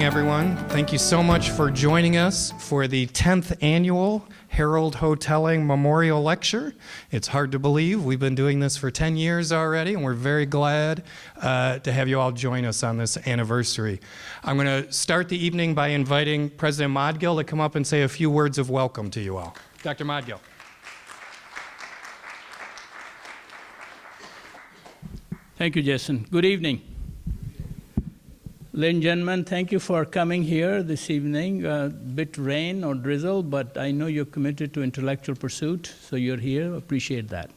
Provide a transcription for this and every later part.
evening, everyone. Thank you so much for joining us for the 10th annual Harold Hotelling Memorial Lecture. It's hard to believe we've been doing this for 10 years already, and we're very glad to have you all join us on this anniversary. I'm going to start the evening by inviting President Modgill to come up and say a few words of welcome to you all. Dr. Modgill. Thank you, Jason. Good evening. Ladies and gentlemen, thank you for coming here this evening. A bit rain or drizzle, but I know you're committed to intellectual pursuit, so you're here. Appreciate that.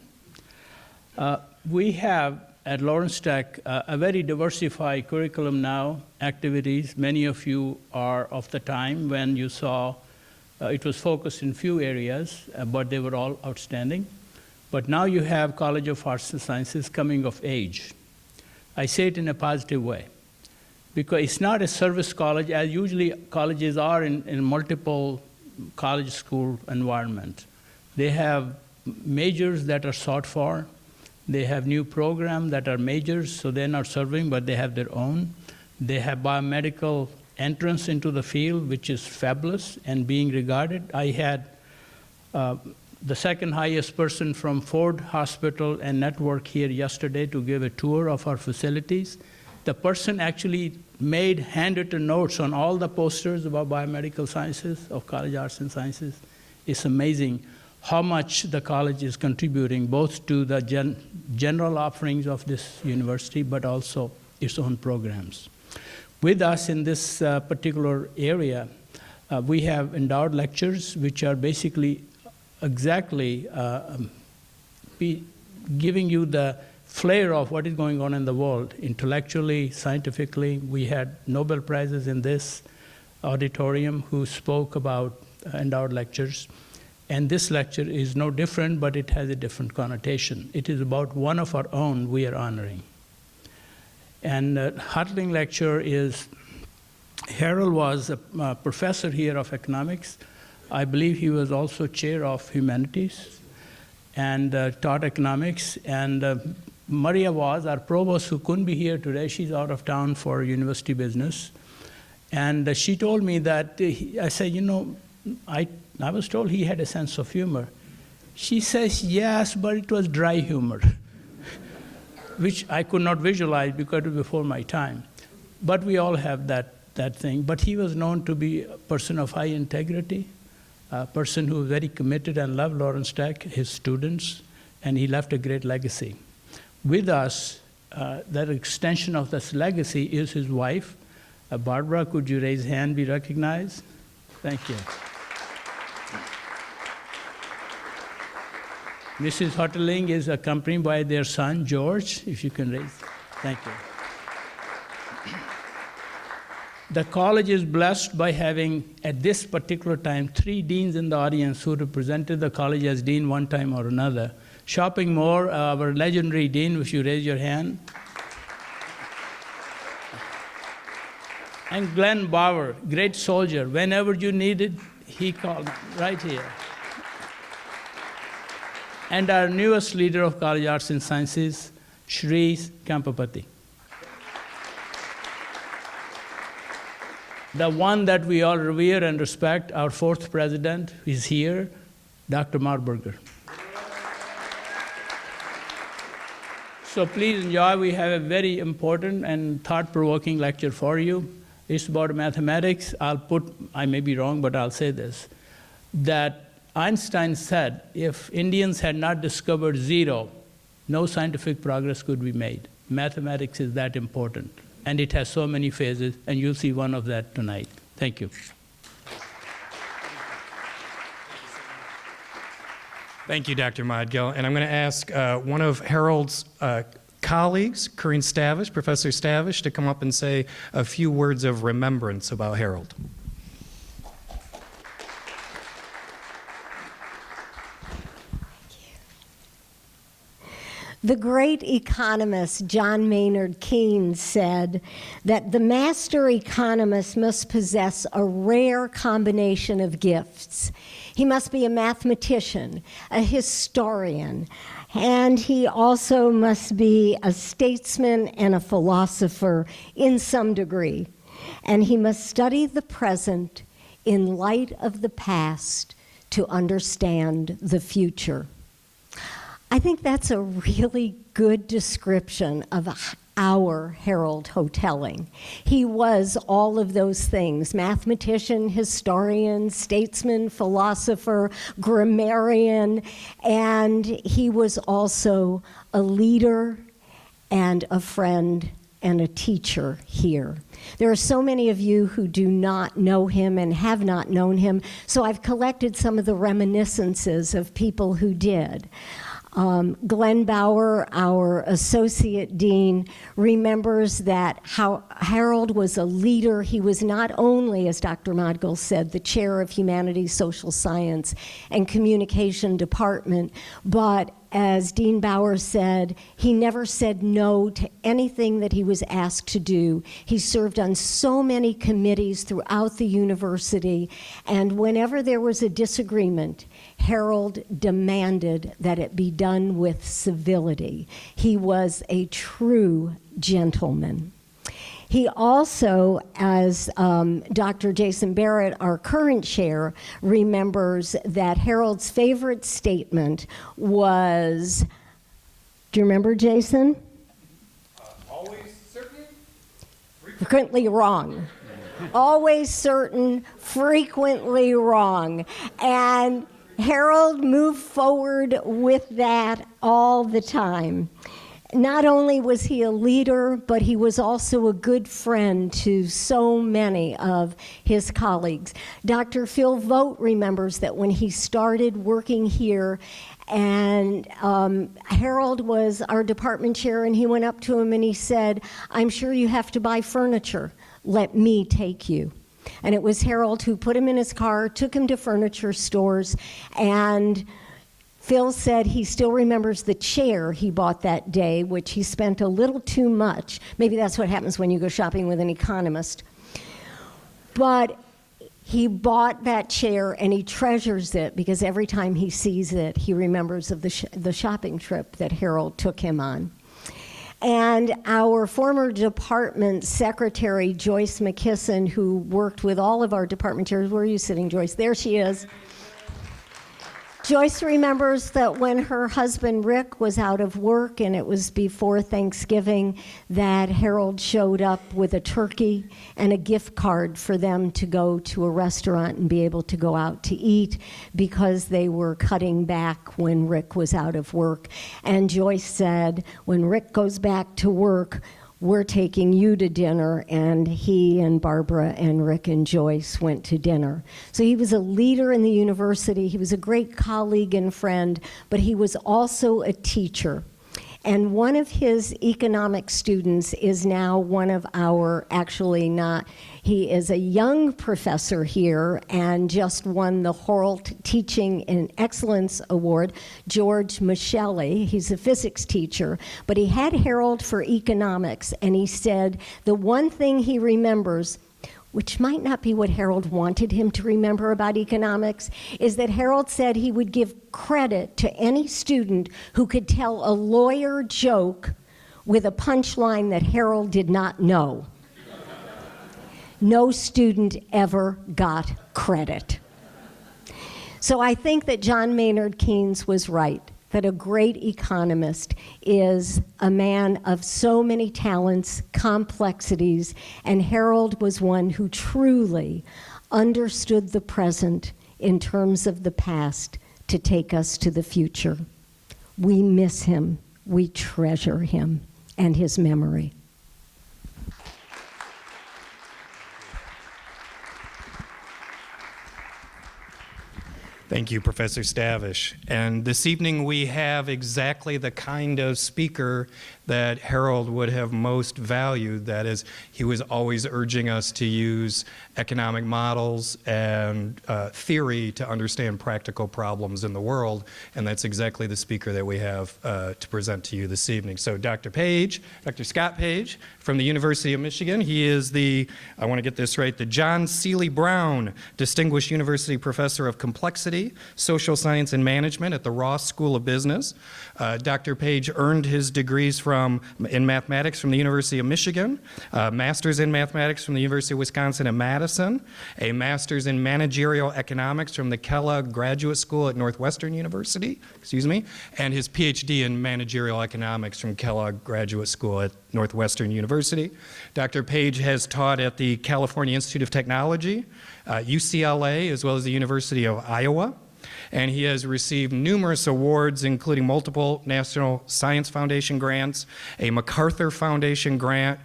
We have at Lawrence Tech a very diversified curriculum now, activities. Many of you are of the time when you saw it was focused in few areas, but they were all outstanding. But now you have College of Arts and Sciences coming of age. I say it in a positive way, because it's not a service college, as usually colleges are in multiple college school environment. They have majors that are sought for. They have new programs that are majors, so they're not serving, but they have their own. They have biomedical entrance into the field, which is fabulous and being regarded. I had the second highest person from Ford Hospital and Network here yesterday to give a tour of our facilities. The person actually made handwritten notes on all the posters about biomedical sciences, of College Arts and Sciences. It's amazing how much the college is contributing both to the general offerings of this university, but also its own programs. With us in this particular area, we have endowed lectures, which are basically exactly giving you the flair of what is going on in the world, intellectually, scientifically. We had Nobel Prizes in this auditorium who spoke about endowed lectures. And this lecture is no different, but it has a different connotation. It is about one of our own we are honoring. And Hotelling lecture is, Harold was a professor here of economics. I believe he was also chair of humanities and taught economics. And Maria was our provost, who couldn't be here today. She's out of town for university business. And she told me that, I said, you know, I was told he had a sense of humor. She says, yes, but it was dry humor, which I could not visualize because it was before my time. But we all have that thing. But he was known to be a person of high integrity, a person who was very committed and loved Lawrence Tech, his students, and he left a great legacy. With us, that extension of this legacy is his wife. Barbara, could you raise hand, be recognized? Thank you. Mrs. Hotelling is accompanied by their son, George, if you can raise. Thank you. The college is blessed by having, at this particular time, 3 deans in the audience who represented the college as dean one time or another. Shopping Moore, our legendary dean, if you raise your hand. And Glenn Bauer, great soldier. Whenever you needed, he called right here. And our newest leader of College Arts and Sciences, Shri Kampapati. The one that we all revere and respect, our 4th president, is here, Dr. Marburger. So please enjoy. We have a very important and thought-provoking lecture for you. It's about mathematics. I may be wrong, but I'll say this, that Einstein said if Indians had not discovered zero, no scientific progress could be made. Mathematics is that important. And it has so many phases, and you'll see one of that tonight. Thank you. Thank you, Dr. Modgill. And I'm going to ask one of Harold's colleagues, Corinne Stavish, Professor Stavish, to come up and say a few words of remembrance about Harold. The great economist John Maynard Keynes said that the master economist must possess a rare combination of gifts. He must be a mathematician, a historian, and he also must be a statesman and a philosopher in some degree. and he must study the present in light of the past to understand the future. I think that's a really good description of our Harold Hotelling. He was all of those things: mathematician, historian, statesman, philosopher, grammarian, and he was also a leader and a friend and a teacher here. There are so many of you who do not know him and have not known him, so I've collected some of the reminiscences of people who did. Glenn Bauer, our associate dean, remembers that how Harold was a leader. He was not only, as Dr. Modgill said, the chair of Humanities, Social Science, and Communication Department, but as Dean Bauer said, he never said no to anything that he was asked to do. He served on so many committees throughout the university, and whenever there was a disagreement, Harold demanded that it be done with civility. He was a true gentleman. He also, as Dr. Jason Barrett, our current chair, remembers that Harold's favorite statement was, do you remember, Jason? Always certain? Frequently wrong. Always certain, frequently wrong. And Harold moved forward with that all the time. Not only was he a leader, but he was also a good friend to so many of his colleagues. Dr. Phil Vogt remembers that when he started working here, and Harold was our department chair, and he went up to him and he said, "I'm sure you have to buy furniture. Let me take you." And it was Harold who put him in his car, took him to furniture stores, and Phil said he still remembers the chair he bought that day, which he spent a little too much. Maybe that's what happens when you go shopping with an economist. But he bought that chair and he treasures it because every time he sees it, he remembers of the shopping trip that Harold took him on. And our former department secretary, Joyce McKisson, who worked with all of our department chairs. Where are you sitting, Joyce? There she is. Joyce remembers that when her husband Rick was out of work, and it was before Thanksgiving, that Harold showed up with a turkey and a gift card for them to go to a restaurant and be able to go out to eat because they were cutting back when Rick was out of work. And Joyce said, when Rick goes back to work, we're taking you to dinner, and he and Barbara and Rick and Joyce went to dinner. So he was a leader in the university. He was a great colleague and friend, but he was also a teacher. And one of his economic students is now one of our, actually not, he is a young professor here and just won the Holt Teaching and Excellence Award, George Michelli. He's a physics teacher, but he had Harold for economics, and he said the one thing he remembers, which might not be what Harold wanted him to remember about economics, is that Harold said he would give credit to any student who could tell a lawyer joke with a punchline that Harold did not know. No student ever got credit. So I think that John Maynard Keynes was right, that a great economist is a man of so many talents, complexities, and Harold was one who truly understood the present in terms of the past to take us to the future. We miss him, we treasure him and his memory. Thank you, Professor Stavish. And this evening we have exactly the kind of speaker that Harold would have most valued. That is, he was always urging us to use economic models and theory to understand practical problems in the world, and that's exactly the speaker that we have to present to you this evening. So Dr. Scott Page from the University of Michigan. He is the, I want to get this right, the John Seeley Brown Distinguished University Professor of Complexity, Social Science and Management at the Ross School of Business. Dr. Page earned his degrees from in mathematics from the University of Michigan, a master's in mathematics from the University of Wisconsin at Madison, a master's in managerial economics from the Kellogg Graduate School at Northwestern University, and his PhD in managerial economics from Kellogg Graduate School at Northwestern University. Dr. Page has taught at the California Institute of Technology, UCLA, as well as the University of Iowa. And he has received numerous awards, including multiple National Science Foundation grants, a MacArthur Foundation grant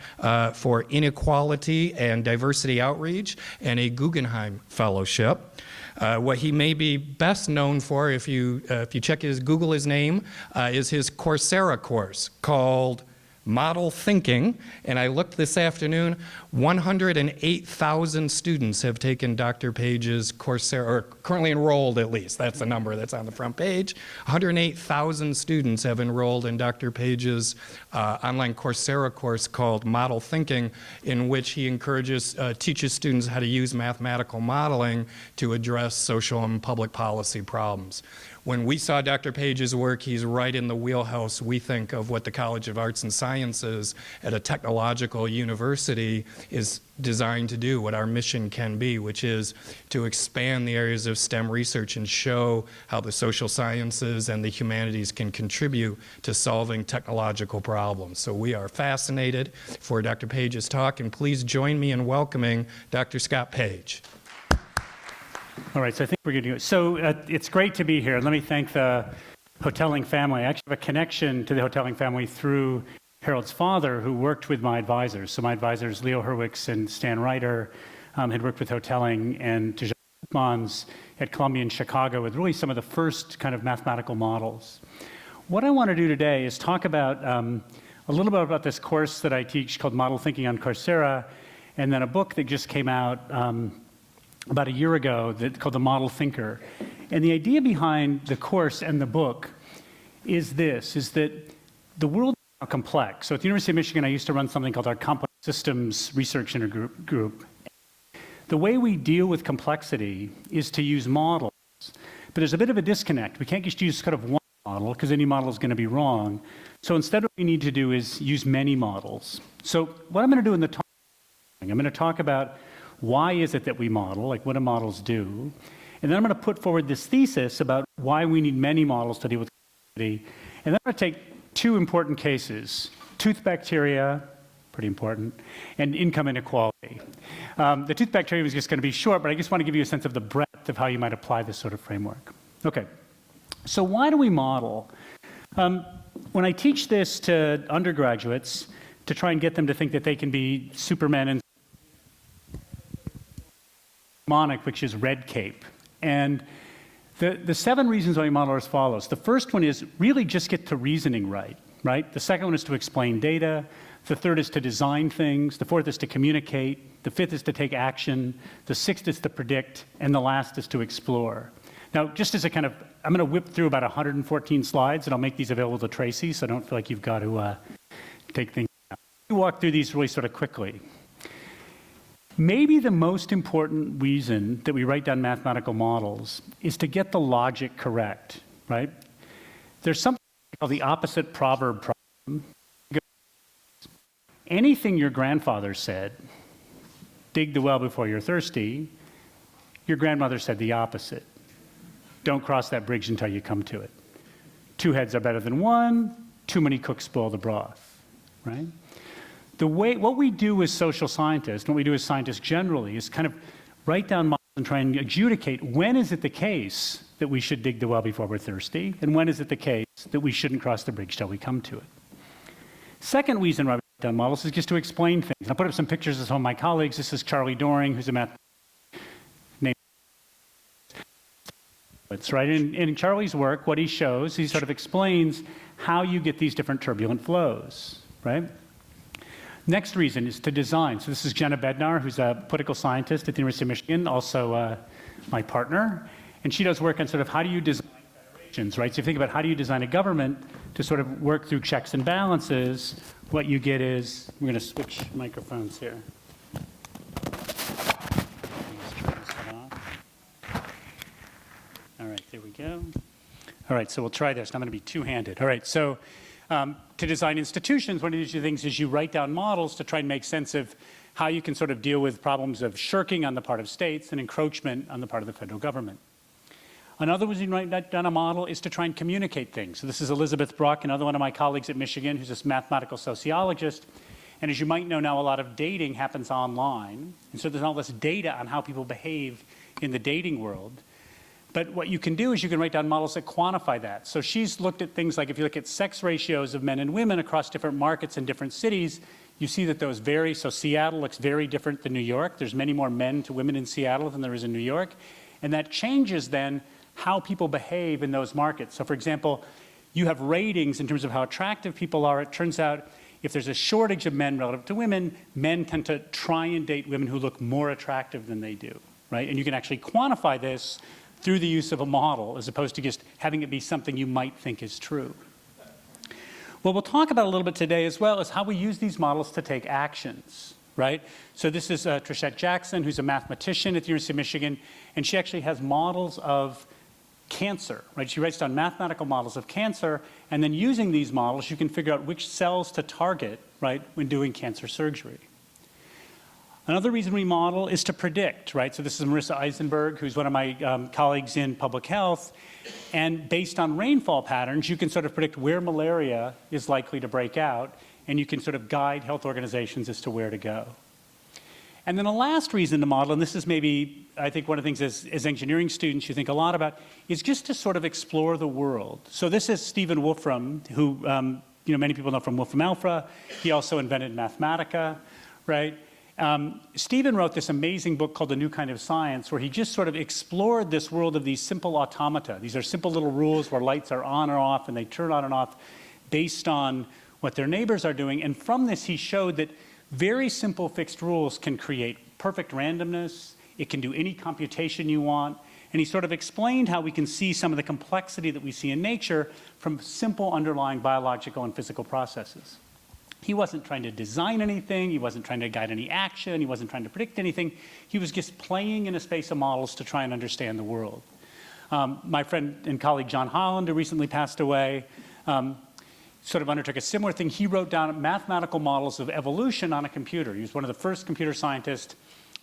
for inequality and diversity outreach, and a Guggenheim Fellowship. What he may be best known for, if you Google his name, is his Coursera course called Model Thinking, and I looked this afternoon, 108,000 students have taken Dr. Page's Coursera, or currently enrolled at least, that's the number that's on the front page. 108,000 students have enrolled in Dr. Page's online Coursera course called Model Thinking, in which he teaches students how to use mathematical modeling to address social and public policy problems. When we saw Dr. Page's work, he's right in the wheelhouse, we think, of what the College of Arts and Sciences at a technological university is designed to do, what our mission can be, which is to expand the areas of STEM research and show how the social sciences and the humanities can contribute to solving technological problems. So we are fascinated for Dr. Page's talk, and please join me in welcoming Dr. Scott Page. All right, so I think we're going to do it. So it's great to be here. Let me thank the Hotelling family. I actually have a connection to the Hotelling family through Harold's father, who worked with my advisors. So my advisors, Leo Hurwicz and Stan Reiter, had worked with Hotelling and Tejada Mons at Columbia in Chicago with really some of the first kind of mathematical models. What I want to do today is talk about a little bit about this course that I teach called Model Thinking on Coursera, and then a book that just came out about a year ago called The Model Thinker. And the idea behind the course and the book is that the world is now complex. So at the University of Michigan, I used to run something called our Complex Systems Research Intergroup. The way we deal with complexity is to use models, but there's a bit of a disconnect. We can't just use kind of one model, because any model is going to be wrong. So instead, what we need to do is use many models. So what I'm going to do in the talk, I'm going to talk about why is it that we model, like what do models do? And then I'm going to put forward this thesis about why we need many models to deal with complexity. And then I'm going to take two important cases, tooth bacteria, pretty important, and income inequality. The tooth bacteria is just going to be short, but I just want to give you a sense of the breadth of how you might apply this sort of framework. Okay, so why do we model? When I teach this to undergraduates to try and get them to think that they can be Superman and mnemonic, which is red cape. And the 7 reasons why we model are as follows. The first one is really just get the reasoning right? The second one is to explain data. The third is to design things. The fourth is to communicate. The fifth is to take action. The sixth is to predict. And the last is to explore. Now, just as a kind of, I'm going to whip through about 114 slides, and I'll make these available to Tracy, so don't feel like you've got to take things out. Let me walk through these really sort of quickly. Maybe the most important reason that we write down mathematical models is to get the logic correct, right? There's something called the opposite proverb problem. Anything your grandfather said, dig the well before you're thirsty, your grandmother said the opposite. Don't cross that bridge until you come to it. 2 heads are better than 1, too many cooks spoil the broth, right? What we do as social scientists, what we do as scientists generally, is kind of write down models and try and adjudicate when is it the case that we should dig the well before we're thirsty, and when is it the case that we shouldn't cross the bridge till we come to it. Second reason why we write down models is just to explain things. I'll put up some pictures of some of my colleagues. This is Charlie Doring, who's a math named. It's right in Charlie's work, what he shows, he sort of explains how you get these different turbulent flows, right? Next reason is to design. So this is Jenna Bednar, who's a political scientist at the University of Michigan, also my partner. And she does work on sort of how do you design federations, right? So if you think about how do you design a government to sort of work through checks and balances, what you get is, we're going to switch microphones here. All right, there we go. All right, so we'll try this. I'm going to be two-handed. All right, so To design institutions, one of the things is you write down models to try and make sense of how you can sort of deal with problems of shirking on the part of states and encroachment on the part of the federal government. Another way you write down a model is to try and communicate things. So this is Elizabeth Bruck, another one of my colleagues at Michigan, who's this mathematical sociologist. And as you might know now, a lot of dating happens online. And so there's all this data on how people behave in the dating world. But what you can do is you can write down models that quantify that. So she's looked at things like if you look at sex ratios of men and women across different markets in different cities, you see that those vary. So Seattle looks very different than New York. There's many more men to women in Seattle than there is in New York. And that changes then how people behave in those markets. So for example, you have ratings in terms of how attractive people are. It turns out if there's a shortage of men relative to women, men tend to try and date women who look more attractive than they do, right? And you can actually quantify this through the use of a model as opposed to just having it be something you might think is true. What we'll talk about a little bit today as well is how we use these models to take actions, right? So this is Trishette Jackson, who's a mathematician at the University of Michigan, and she actually has models of cancer, right? She writes down mathematical models of cancer, and then using these models, you can figure out which cells to target, right, when doing cancer surgery. Another reason we model is to predict, right? So this is Marissa Eisenberg, who's one of my colleagues in public health. And based on rainfall patterns, you can sort of predict where malaria is likely to break out, and you can sort of guide health organizations as to where to go. And then the last reason to model, and this is maybe, I think one of the things as engineering students you think a lot about, is just to sort of explore the world. So this is Stephen Wolfram, who many people know from Wolfram Alpha. He also invented Mathematica, right? Stephen wrote this amazing book called A New Kind of Science, where he just sort of explored this world of these simple automata. These are simple little rules where lights are on or off, and they turn on and off based on what their neighbors are doing. And from this, he showed that very simple fixed rules can create perfect randomness. It can do any computation you want. And he sort of explained how we can see some of the complexity that we see in nature from simple underlying biological and physical processes. He wasn't trying to design anything. He wasn't trying to guide any action. He wasn't trying to predict anything. He was just playing in a space of models to try and understand the world. My friend and colleague John Holland, who recently passed away, sort of undertook a similar thing. He wrote down mathematical models of evolution on a computer. He was one of the first computer scientists,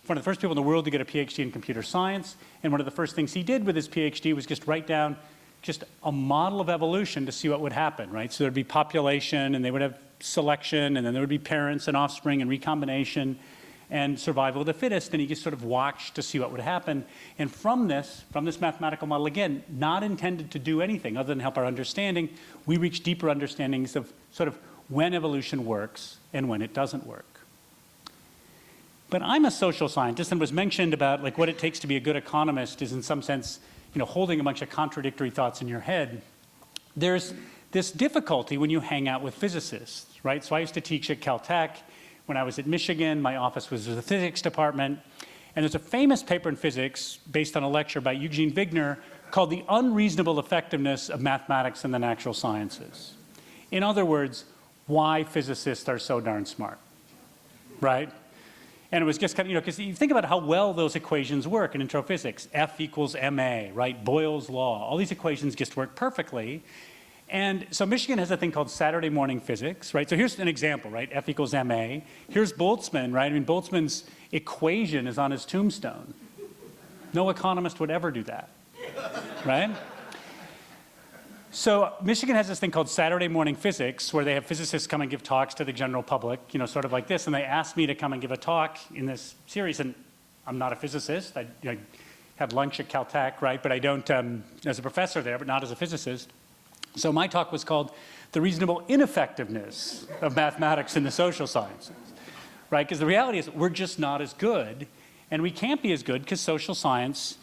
one of the first people in the world to get a PhD in computer science. And one of the first things he did with his PhD was just write down just a model of evolution to see what would happen, right? So there'd be population, and they would have selection, and then there would be parents and offspring and recombination and survival of the fittest, and he just sort of watched to see what would happen. And from this mathematical model, again, not intended to do anything other than help our understanding, we reach deeper understandings of sort of when evolution works and when it doesn't work. But I'm a social scientist, and was mentioned about like what it takes to be a good economist is in some sense, holding a bunch of contradictory thoughts in your head. There's this difficulty when you hang out with physicists, right? So I used to teach at Caltech. When I was at Michigan, my office was in the physics department. And there's a famous paper in physics based on a lecture by Eugene Wigner called The Unreasonable Effectiveness of Mathematics in the Natural Sciences. In other words, why physicists are so darn smart, right? And it was just kind of, because you think about how well those equations work in intro physics. F equals ma, right? Boyle's law. All these equations just work perfectly. And so Michigan has a thing called Saturday morning physics, right? So here's an example, right? F equals ma. Here's Boltzmann, right? I mean, Boltzmann's equation is on his tombstone. No economist would ever do that, right? So Michigan has this thing called Saturday morning physics, where they have physicists come and give talks to the general public, sort of like this. And they asked me to come and give a talk in this series. And I'm not a physicist. I have lunch at Caltech, right? But I don't, as a professor there, but not as a physicist. So my talk was called The Reasonable Ineffectiveness of Mathematics in the Social Sciences, right? Because the reality is we're just not as good, and we can't be as good because social science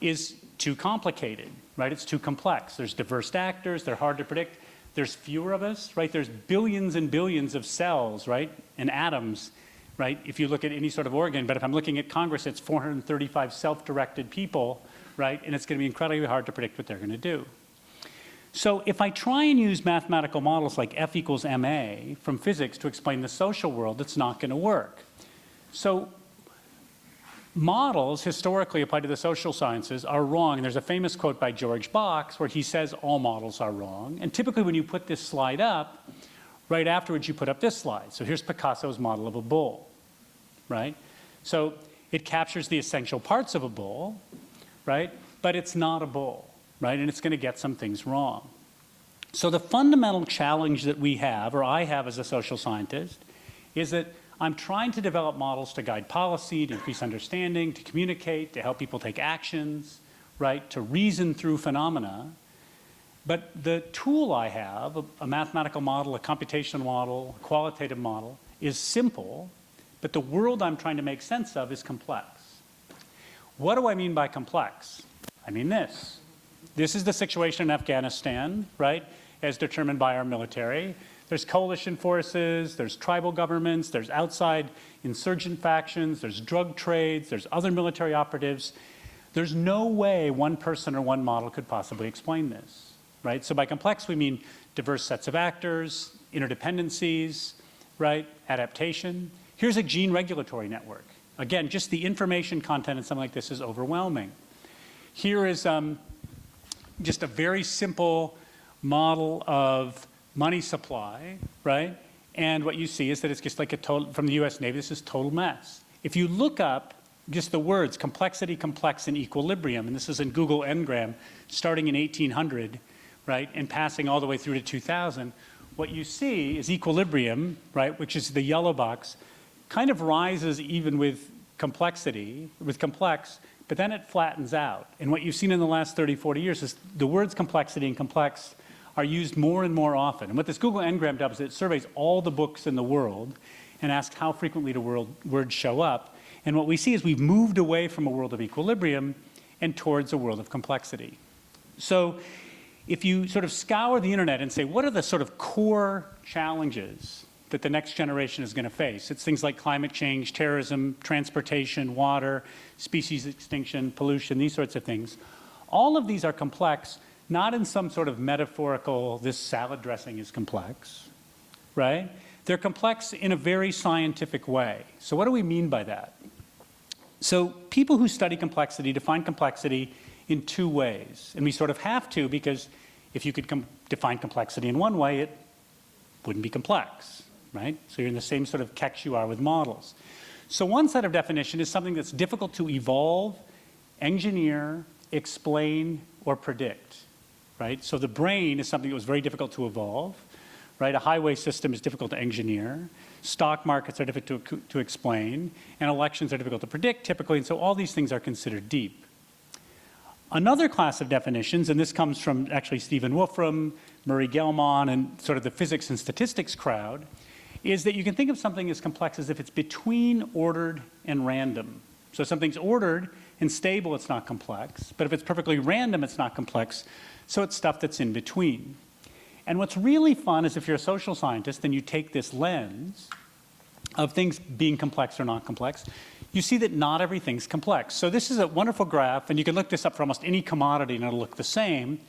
is too complicated, right? It's too complex. There's diverse actors. They're hard to predict. There's fewer of us, right? There's billions and billions of cells, right? And atoms, right? If you look at any sort of organ, but if I'm looking at Congress, it's 435 self-directed people, right? And it's going to be incredibly hard to predict what they're going to do. So if I try and use mathematical models like F equals ma from physics to explain the social world, it's not going to work. So Models, historically applied to the social sciences, are wrong. And there's a famous quote by George Box where he says all models are wrong. And typically when you put this slide up, right afterwards you put up this slide. So here's Picasso's model of a bull, right? So it captures the essential parts of a bull, right? But it's not a bull, right? And it's going to get some things wrong. So the fundamental challenge that we have, or I have as a social scientist, is that I'm trying to develop models to guide policy, to increase understanding, to communicate, to help people take actions, right? To reason through phenomena. But the tool I have, a mathematical model, a computational model, a qualitative model, is simple, but the world I'm trying to make sense of is complex. What do I mean by complex? I mean this. This is the situation in Afghanistan, right, as determined by our military. There's coalition forces, there's tribal governments, there's outside insurgent factions, there's drug trades, there's other military operatives. There's no way one person or one model could possibly explain this, right? So by complex, we mean diverse sets of actors, interdependencies, right, adaptation. Here's a gene regulatory network. Again, just the information content in something like this is overwhelming. Here is just a very simple model of money supply, right? And what you see is that it's just like a total, from the US Navy, this is total mess. If you look up just the words complexity, complex, and equilibrium, and this is in Google Ngram, starting in 1800, right, and passing all the way through to 2000, what you see is equilibrium, right, which is the yellow box, kind of rises even with complexity, with complex, but then it flattens out. And what you've seen in the last 30, 40 years is the words complexity and complex are used more and more often. And what this Google Ngram does is it surveys all the books in the world and asks how frequently the words show up. And what we see is we've moved away from a world of equilibrium and towards a world of complexity. So if you sort of scour the internet and say, what are the sort of core challenges that the next generation is going to face? It's things like climate change, terrorism, transportation, water, species extinction, pollution, these sorts of things. All of these are complex, not in some sort of metaphorical, this salad dressing is complex, right? They're complex in a very scientific way. So what do we mean by that? So people who study complexity define complexity in two ways. And we sort of have to, because if you could define complexity in one way, it wouldn't be complex, right? So you're in the same sort of catch you are with models. So one set of definition is something that's difficult to evolve, engineer, explain, or predict. Right? So the brain is something that was very difficult to evolve, right? A highway system is difficult to engineer. Stock markets are difficult to explain, and elections are difficult to predict typically, and so all these things are considered deep. Another class of definitions, and this comes from actually Stephen Wolfram, Murray Gell-Mann, and sort of the physics and statistics crowd, is that you can think of something as complex as if it's between ordered and random. So if something's ordered and stable, it's not complex, but if it's perfectly random, it's not complex. So it's stuff that's in between. And what's really fun is if you're a social scientist and you take this lens of things being complex or not complex, you see that not everything's complex. So this is a wonderful graph, and you can look this up for almost any commodity and it'll look the same.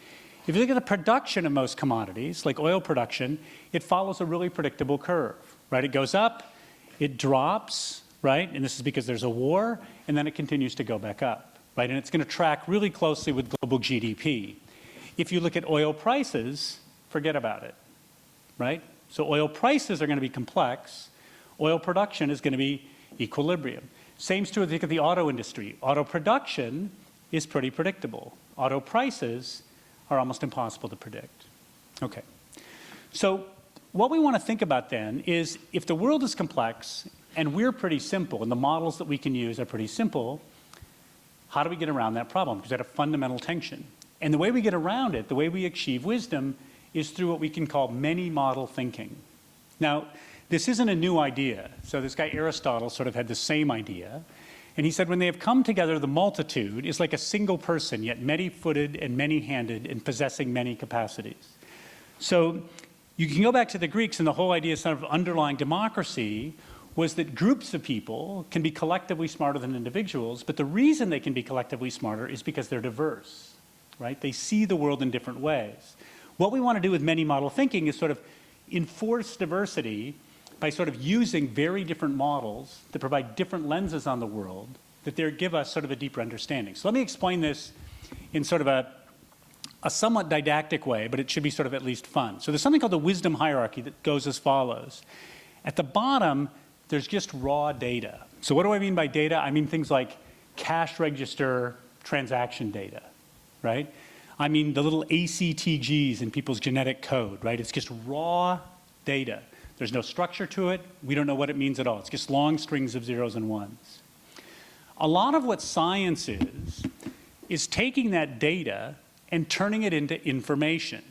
If you look at the production of most commodities, like oil production, it follows a really predictable curve, right? It goes up, it drops, right? And this is because there's a war, and then it continues to go back up, right? And it's going to track really closely with global GDP. If you look at oil prices, forget about it, right? So oil prices are going to be complex. Oil production is going to be equilibrium. Same's true if you look at the auto industry. Auto production is pretty predictable. Auto prices are almost impossible to predict. Okay. So what we want to think about then is if the world is complex and we're pretty simple and the models that we can use are pretty simple, how do we get around that problem? Because there's a fundamental tension. And the way we get around it, the way we achieve wisdom, is through what we can call many model thinking. Now, this isn't a new idea. So this guy Aristotle sort of had the same idea. And he said when they have come together, the multitude is like a single person, yet many-footed and many-handed and possessing many capacities. So you can go back to the Greeks, and the whole idea sort of underlying democracy was that groups of people can be collectively smarter than individuals, but the reason they can be collectively smarter is because they're diverse. Right? They see the world in different ways. What we want to do with many model thinking is sort of enforce diversity by sort of using very different models that provide different lenses on the world that they give us sort of a deeper understanding. So let me explain this in sort of a somewhat didactic way, but it should be sort of at least fun. So there's something called the wisdom hierarchy that goes as follows. At the bottom, there's just raw data. So what do I mean by data? I mean things like cash register transaction data, right? I mean the little ACTGs in people's genetic code, right? It's just raw data. There's no structure to it. We don't know what it means at all. It's just long strings of zeros and ones. A lot of what science is taking that data and turning it into information,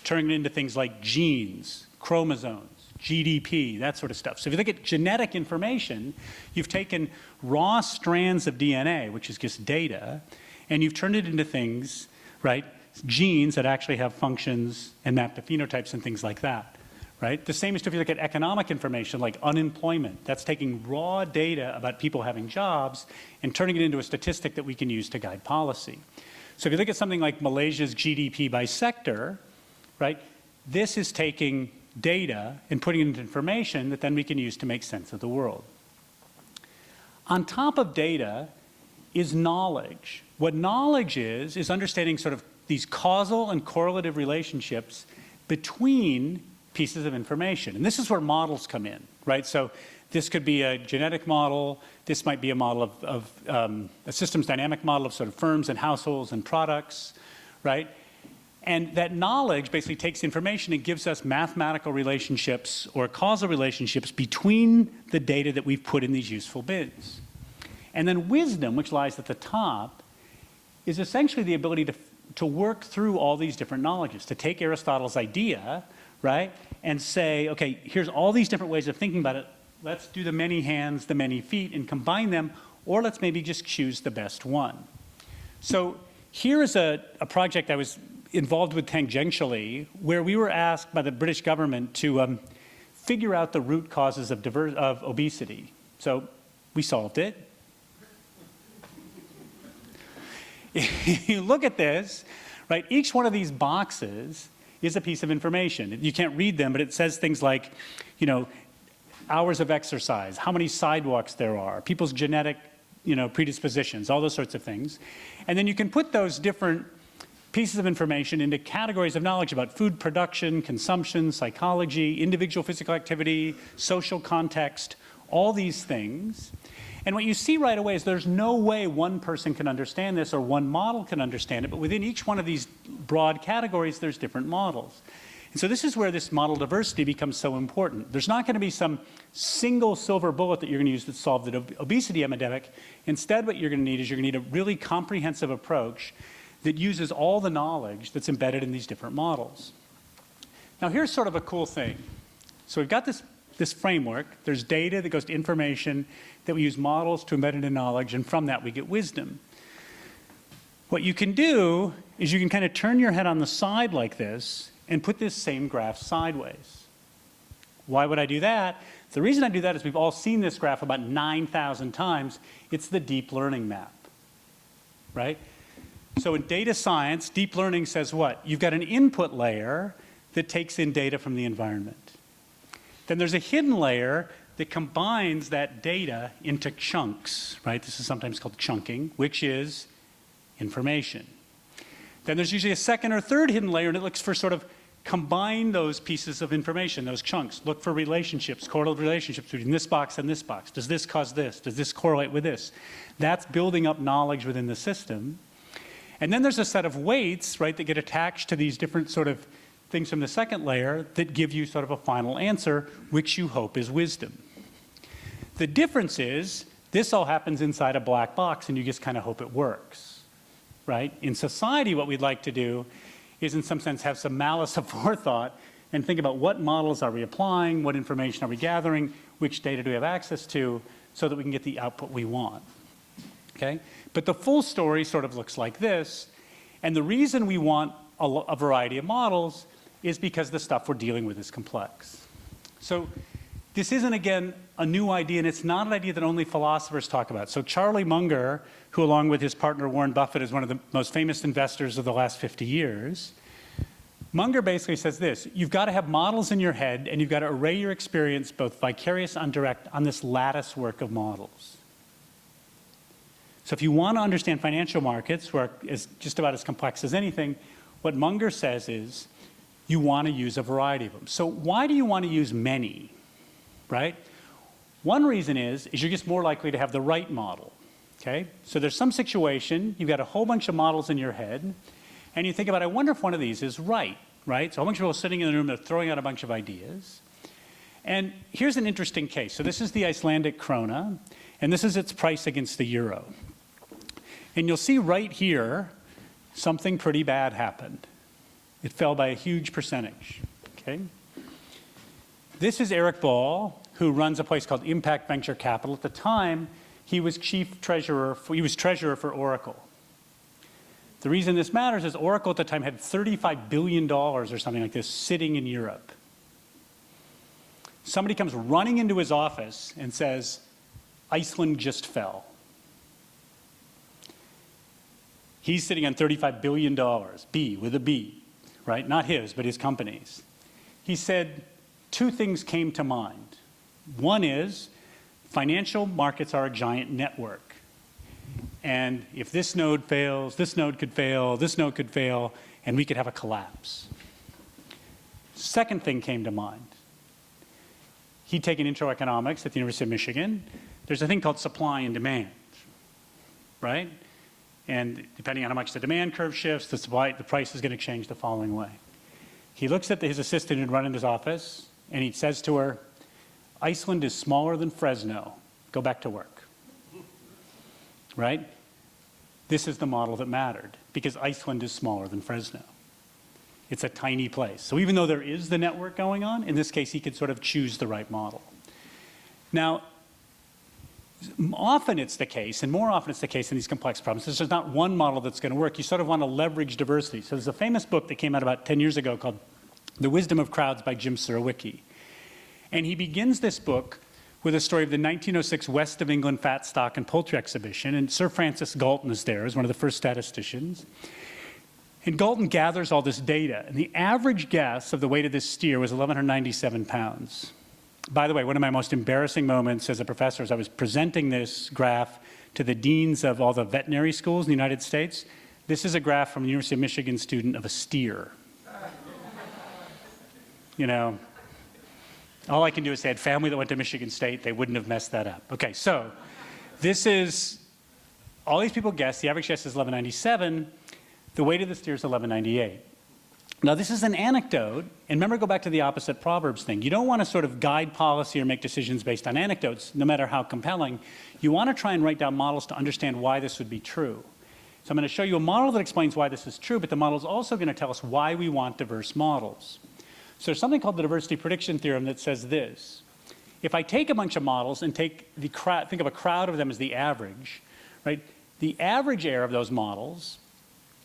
turning it into things like genes, chromosomes, GDP, that sort of stuff. So if you look at genetic information, you've taken raw strands of DNA, which is just data, and you've turned it into things, right? Genes that actually have functions and map to phenotypes and things like that, right? The same is true if you look at economic information like unemployment. That's taking raw data about people having jobs and turning it into a statistic that we can use to guide policy. So if you look at something like Malaysia's GDP by sector, right? This is taking data and putting it into information that then we can use to make sense of the world. On top of data is knowledge. What knowledge is understanding sort of these causal and correlative relationships between pieces of information. And this is where models come in, right? So this could be a genetic model. This might be a model of a systems dynamic model of sort of firms and households and products, right? And that knowledge basically takes information and gives us mathematical relationships or causal relationships between the data that we've put in these useful bins. And then wisdom, which lies at the top, is essentially the ability to work through all these different knowledges, to take Aristotle's idea, right, and say, okay, here's all these different ways of thinking about it. Let's do the many hands, the many feet, and combine them, or let's maybe just choose the best one. So here is a project I was involved with tangentially, where we were asked by the British government to figure out the root causes of obesity. So we solved it. If you look at this, right, each one of these boxes is a piece of information. You can't read them, but it says things like, you know, hours of exercise, how many sidewalks there are, people's genetic, you know, predispositions, all those sorts of things. And then you can put those different pieces of information into categories of knowledge about food production, consumption, psychology, individual physical activity, social context, all these things. And what you see right away is there's no way one person can understand this or one model can understand it, but within each one of these broad categories, there's different models. And so this is where this model diversity becomes so important. There's not going to be some single silver bullet that you're going to use to solve the obesity epidemic. Instead, what you're going to need is you're going to need a really comprehensive approach that uses all the knowledge that's embedded in these different models. Now, here's sort of a cool thing. So we've got this framework. There's data that goes to information that we use models to embed into knowledge, and from that we get wisdom. What you can do is you can kind of turn your head on the side like this and put this same graph sideways. Why would I do that? The reason I do that is we've all seen this graph about 9,000 times. It's the deep learning map, right? So in data science, deep learning says what? You've got an input layer that takes in data from the environment. Then there's a hidden layer that combines that data into chunks, right? This is sometimes called chunking, which is information. Then there's usually a second or third hidden layer that looks for sort of combine those pieces of information, those chunks. Look for relationships, correlative relationships between this box and this box. Does this cause this? Does this correlate with this? That's building up knowledge within the system. And then there's a set of weights, right, that get attached to these different sort of things from the second layer that give you sort of a final answer, which you hope is wisdom. The difference is this all happens inside a black box and you just kind of hope it works, right? In society, what we'd like to do is in some sense have some malice aforethought and think about what models are we applying, what information are we gathering, which data do we have access to, so that we can get the output we want, okay? But the full story sort of looks like this, and the reason we want a variety of models is because the stuff we're dealing with is complex. So this isn't, again, a new idea, and it's not an idea that only philosophers talk about. So Charlie Munger, who along with his partner Warren Buffett is one of the most famous investors of the last 50 years, Munger basically says this: you've got to have models in your head, and you've got to array your experience, both vicarious and direct, on this lattice work of models. So if you want to understand financial markets, where it's just about as complex as anything, what Munger says is you want to use a variety of them. So why do you want to use many, right? One reason is you're just more likely to have the right model, okay? So there's some situation, you've got a whole bunch of models in your head, and you think about, I wonder if one of these is right? So a bunch of people sitting in the room, they're throwing out a bunch of ideas. And here's an interesting case. So this is the Icelandic krona, and this is its price against the euro. And you'll see right here, something pretty bad happened. It fell by a huge percentage, okay? This is Eric Ball, who runs a place called Impact Venture Capital. At the time, he was treasurer for Oracle. The reason this matters is Oracle at the time had $35 billion or something like this sitting in Europe. Somebody comes running into his office and says, Iceland just fell. He's sitting on $35 billion, B with a B, right? Not his, but his company's. He said, two things came to mind. One is, financial markets are a giant network. And if this node fails, this node could fail, this node could fail, and we could have a collapse. Second thing came to mind. He'd taken intro economics at the University of Michigan. There's a thing called supply and demand, right? And depending on how much the demand curve shifts, the price is going to change the following way. He looks at his assistant who'd run in his office, and he says to her, Iceland is smaller than Fresno. Go back to work. Right? This is the model that mattered, because Iceland is smaller than Fresno. It's a tiny place. So even though there is the network going on, in this case, he could sort of choose the right model. Now, often it's the case, and more often it's the case in these complex problems, there's not one model that's going to work. You sort of want to leverage diversity. So there's a famous book that came out about 10 years ago called The Wisdom of Crowds by Jim Surowiecki. And he begins this book with a story of the 1906 West of England Fat Stock and Poultry Exhibition, and Sir Francis Galton is there as one of the first statisticians. And Galton gathers all this data, and the average guess of the weight of this steer was 1,197 pounds. By the way, one of my most embarrassing moments as a professor is I was presenting this graph to the deans of all the veterinary schools in the United States. This is a graph from the University of Michigan student of a steer. You know, all I can do is say I had family that went to Michigan State. They wouldn't have messed that up. Okay, so this is, all these people guess, the average guess is 1197. The weight of the steer is 1198. Now, this is an anecdote, and remember, go back to the opposite proverbs thing. You don't want to sort of guide policy or make decisions based on anecdotes, no matter how compelling. You want to try and write down models to understand why this would be true. So I'm going to show you a model that explains why this is true, but the model is also going to tell us why we want diverse models. So there's something called the diversity prediction theorem that says this. If I take a bunch of models and take the crowd, think of a crowd of them as the average, right? The average error of those models,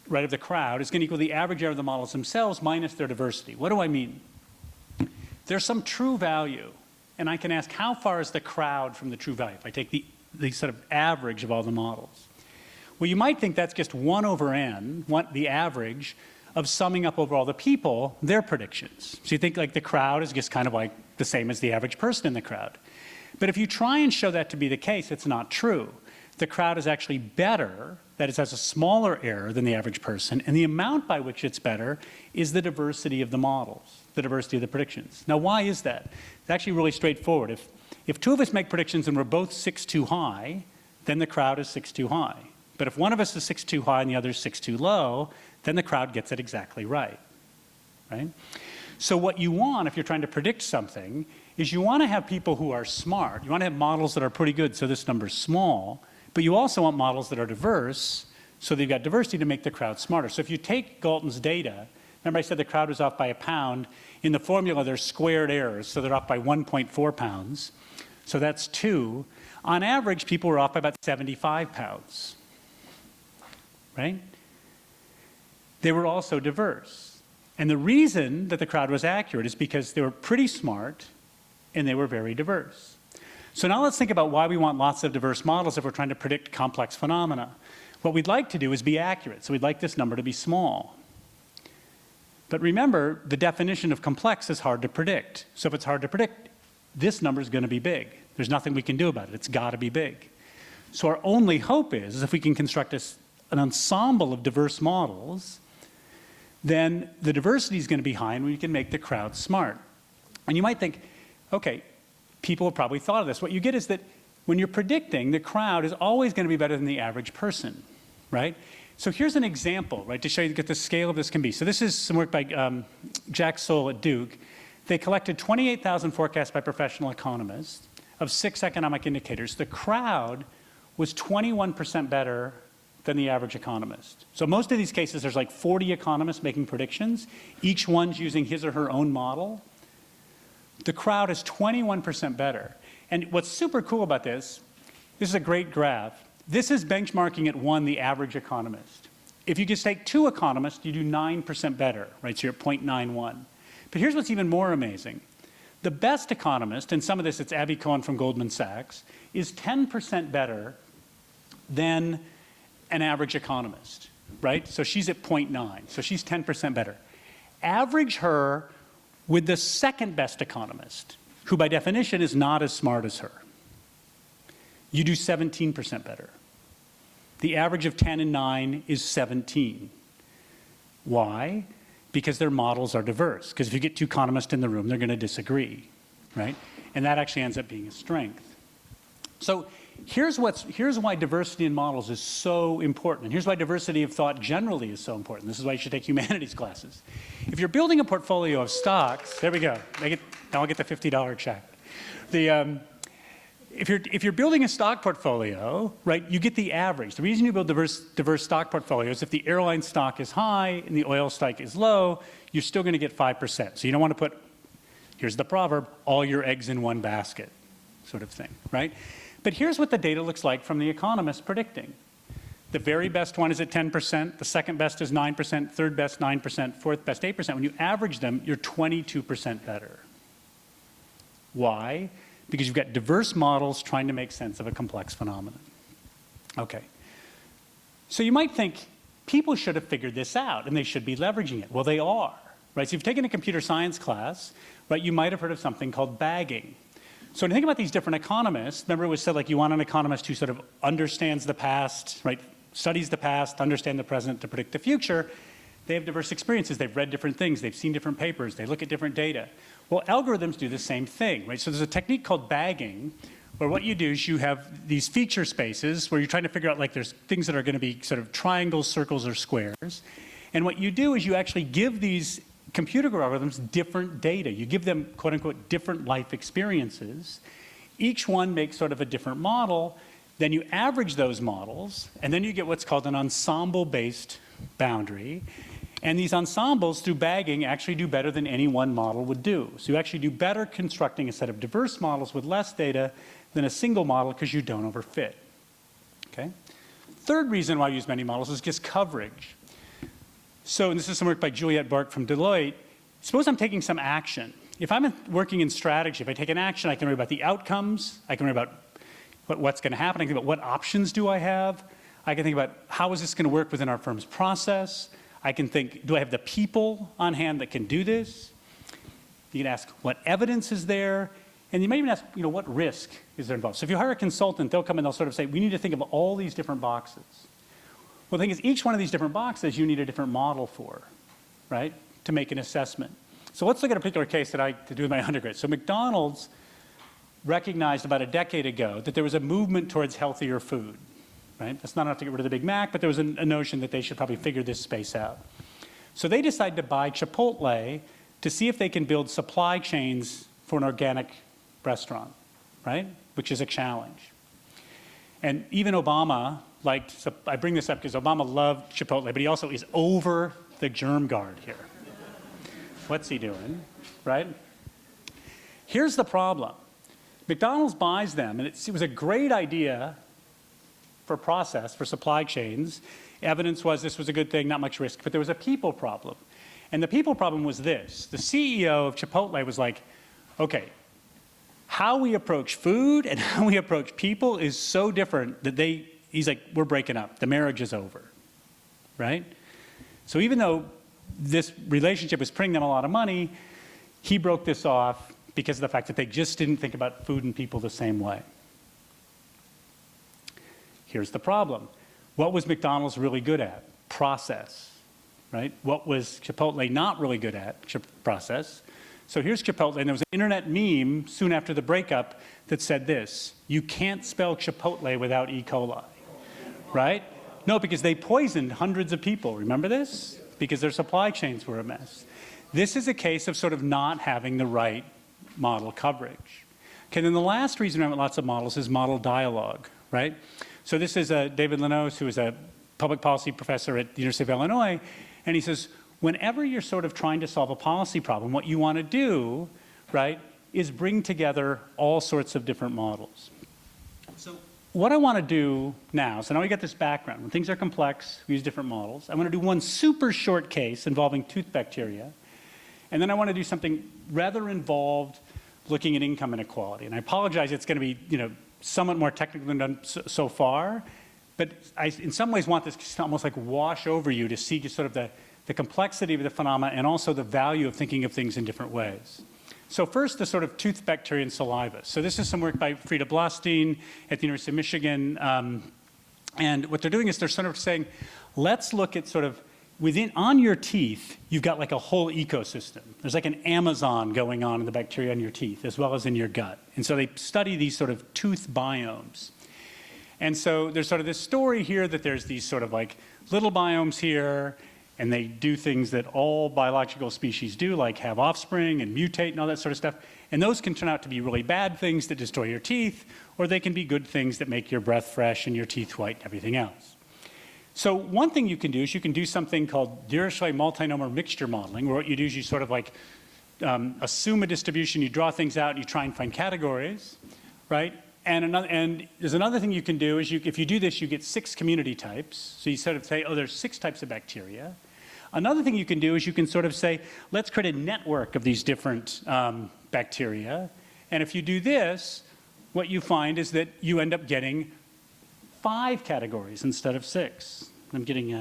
right, of the crowd is going to equal the average error of the models themselves minus their diversity. What do I mean? There's some true value, and I can ask how far is the crowd from the true value if I take the sort of average of all the models. Well, you might think that's just 1 over n, the average of summing up over all the people, their predictions. So you think like the crowd is just kind of like the same as the average person in the crowd. But if you try and show that to be the case, it's not true. The crowd is actually better, that is, has a smaller error than the average person, and the amount by which it's better is the diversity of the models, the diversity of the predictions. Now, why is that? It's actually really straightforward. If two of us make predictions and we're both 6 too high, then the crowd is 6 too high. But if one of us is 6 too high and the other is 6 too low, then the crowd gets it exactly right, right? So what you want, if you're trying to predict something, is you want to have people who are smart. You want to have models that are pretty good, so this number's small, but you also want models that are diverse, so they've got diversity to make the crowd smarter. So if you take Galton's data, remember I said the crowd was off by 1 pound. In the formula, there's squared errors, so they're off by 1.4 pounds. So that's 2. On average, people were off by about 75 pounds, right? They were also diverse. And the reason that the crowd was accurate is because they were pretty smart and they were very diverse. So now let's think about why we want lots of diverse models if we're trying to predict complex phenomena. What we'd like to do is be accurate, so we'd like this number to be small. But remember, the definition of complex is hard to predict. So if it's hard to predict, this number is going to be big. There's nothing we can do about it. It's got to be big. So our only hope is if we can construct an ensemble of diverse models, then the diversity is going to be high and we can make the crowd smart. And you might think, okay, people have probably thought of this. What you get is that when you're predicting, the crowd is always going to be better than the average person, right? So here's an example, right, to show you what the scale of this can be. So this is some work by Jack Soll at Duke. They collected 28,000 forecasts by professional economists of 6 economic indicators. The crowd was 21% better than the average economist. So most of these cases, there's like 40 economists making predictions. Each one's using his or her own model. The crowd is 21% better. And what's super cool about this is a great graph. This is benchmarking at 1, the average economist. If you just take 2 economists, you do 9% better, right? So you're at 0.91. But here's what's even more amazing. The best economist, and some of this, it's Abby Cohen from Goldman Sachs, is 10% better than an average economist, right? So she's at 0.9, so she's 10% better. Average her with the second best economist, who by definition is not as smart as her. You do 17% better. The average of 10 and 9 is 17. Why? Because their models are diverse. Because if you get 2 economists in the room, they're going to disagree, right? And that actually ends up being a strength. So here's why diversity in models is so important. And here's why diversity of thought generally is so important. This is why you should take humanities classes. If you're building a portfolio of stocks, there we go. Now I'll get the $50 check. If you're building a stock portfolio, right, you get the average. The reason you build diverse stock portfolios, if the airline stock is high and the oil stock is low, you're still going to get 5%. So you don't want to put, here's the proverb, all your eggs in one basket, sort of thing, right? But here's what the data looks like from the economists predicting. The very best one is at 10%, the second best is 9%, third best 9%, fourth best 8%. When you average them, you're 22% better. Why? Because you've got diverse models trying to make sense of a complex phenomenon. Okay. So you might think people should have figured this out and they should be leveraging it. Well, they are, right? So if you've taken a computer science class, right, you might have heard of something called bagging. So when you think about these different economists, remember it was said like you want an economist who sort of understands the past, right, studies the past, understand the present to predict the future. They have diverse experiences. They've read different things. They've seen different papers. They look at different data. Well, algorithms do the same thing, right? So there's a technique called bagging where what you do is you have these feature spaces where you're trying to figure out like there's things that are going to be sort of triangles, circles, or squares. And what you do is you actually give these computer algorithms different data. You give them, quote unquote, different life experiences. Each one makes sort of a different model. Then you average those models, and then you get what's called an ensemble-based boundary. And these ensembles, through bagging, actually do better than any one model would do. So you actually do better constructing a set of diverse models with less data than a single model because you don't overfit. Okay? Third reason why I use many models is just coverage. So, and this is some work by Juliette Bark from Deloitte. Suppose I'm taking some action. If I'm working in strategy, if I take an action, I can worry about the outcomes. I can worry about what's going to happen. I can think about what options do I have. I can think about how is this going to work within our firm's process. I can think, do I have the people on hand that can do this? You can ask, what evidence is there? And you might even ask, what risk is there involved? So if you hire a consultant, they'll come and they'll sort of say, we need to think of all these different boxes. Well, the thing is, each one of these different boxes, you need a different model for, right, to make an assessment. So let's look at a particular case that I had to do with my undergrad. So McDonald's recognized about a decade ago that there was a movement towards healthier food, right? That's not enough to get rid of the Big Mac, but there was a notion that they should probably figure this space out. So they decided to buy Chipotle to see if they can build supply chains for an organic restaurant, right? Which is a challenge. And even Obama liked, so I bring this up because Obama loved Chipotle, but he also is over the germ guard here. What's he doing, right? Here's the problem. McDonald's buys them, and it was a great idea for process, for supply chains. Evidence was this was a good thing, not much risk, but there was a people problem. And the people problem was this. The CEO of Chipotle was like, okay, how we approach food and how we approach people is so different that he's like, we're breaking up. The marriage is over, right? So even though this relationship was bringing them a lot of money, he broke this off because of the fact that they just didn't think about food and people the same way. here's the problem. What was McDonald's really good at? Process, right? What was Chipotle not really good at? Process. So here's Chipotle, and there was an internet meme soon after the breakup that said this: you can't spell Chipotle without E. coli, right? No, because they poisoned hundreds of people. Remember this? Because their supply chains were a mess. This is a case of sort of not having the right model coverage. Okay, then the last reason we have lots of models is model dialogue, right? So this is David Lanos, who is a public policy professor at the University of Illinois, and he says, whenever you're sort of trying to solve a policy problem, what you want to do, right, is bring together all sorts of different models. So what I want to do now, so now we got this background. When things are complex, we use different models. I want to do one super short case involving tooth bacteria, and then I want to do something rather involved looking at income inequality. And I apologize, it's going to be, somewhat more technical than done so far, but I, in some ways, want this to almost like wash over you to see just sort of the complexity of the phenomena and also the value of thinking of things in different ways. So first, the sort of tooth bacteria and saliva. So this is some work by Frida Blostein at the University of Michigan. And what they're doing is they're sort of saying, let's look at sort of on your teeth, you've got like a whole ecosystem. There's like an Amazon going on in the bacteria on your teeth as well as in your gut. And so they study these sort of tooth biomes. And so there's sort of this story here that there's these sort of like little biomes here, and they do things that all biological species do, like have offspring and mutate and all that sort of stuff. And those can turn out to be really bad things that destroy your teeth, or they can be good things that make your breath fresh and your teeth white and everything else. So one thing you can do is you can do something called Dirichlet multinomial mixture modeling, where what you do is you sort of like assume a distribution, you draw things out, and you try and find categories, right? And there's another thing you can do is if you do this, you get 6 community types. So you sort of say, oh, there's 6 types of bacteria. Another thing you can do is you can sort of say, let's create a network of these different bacteria. And if you do this, what you find is that you end up getting 5 categories instead of 6. I'm getting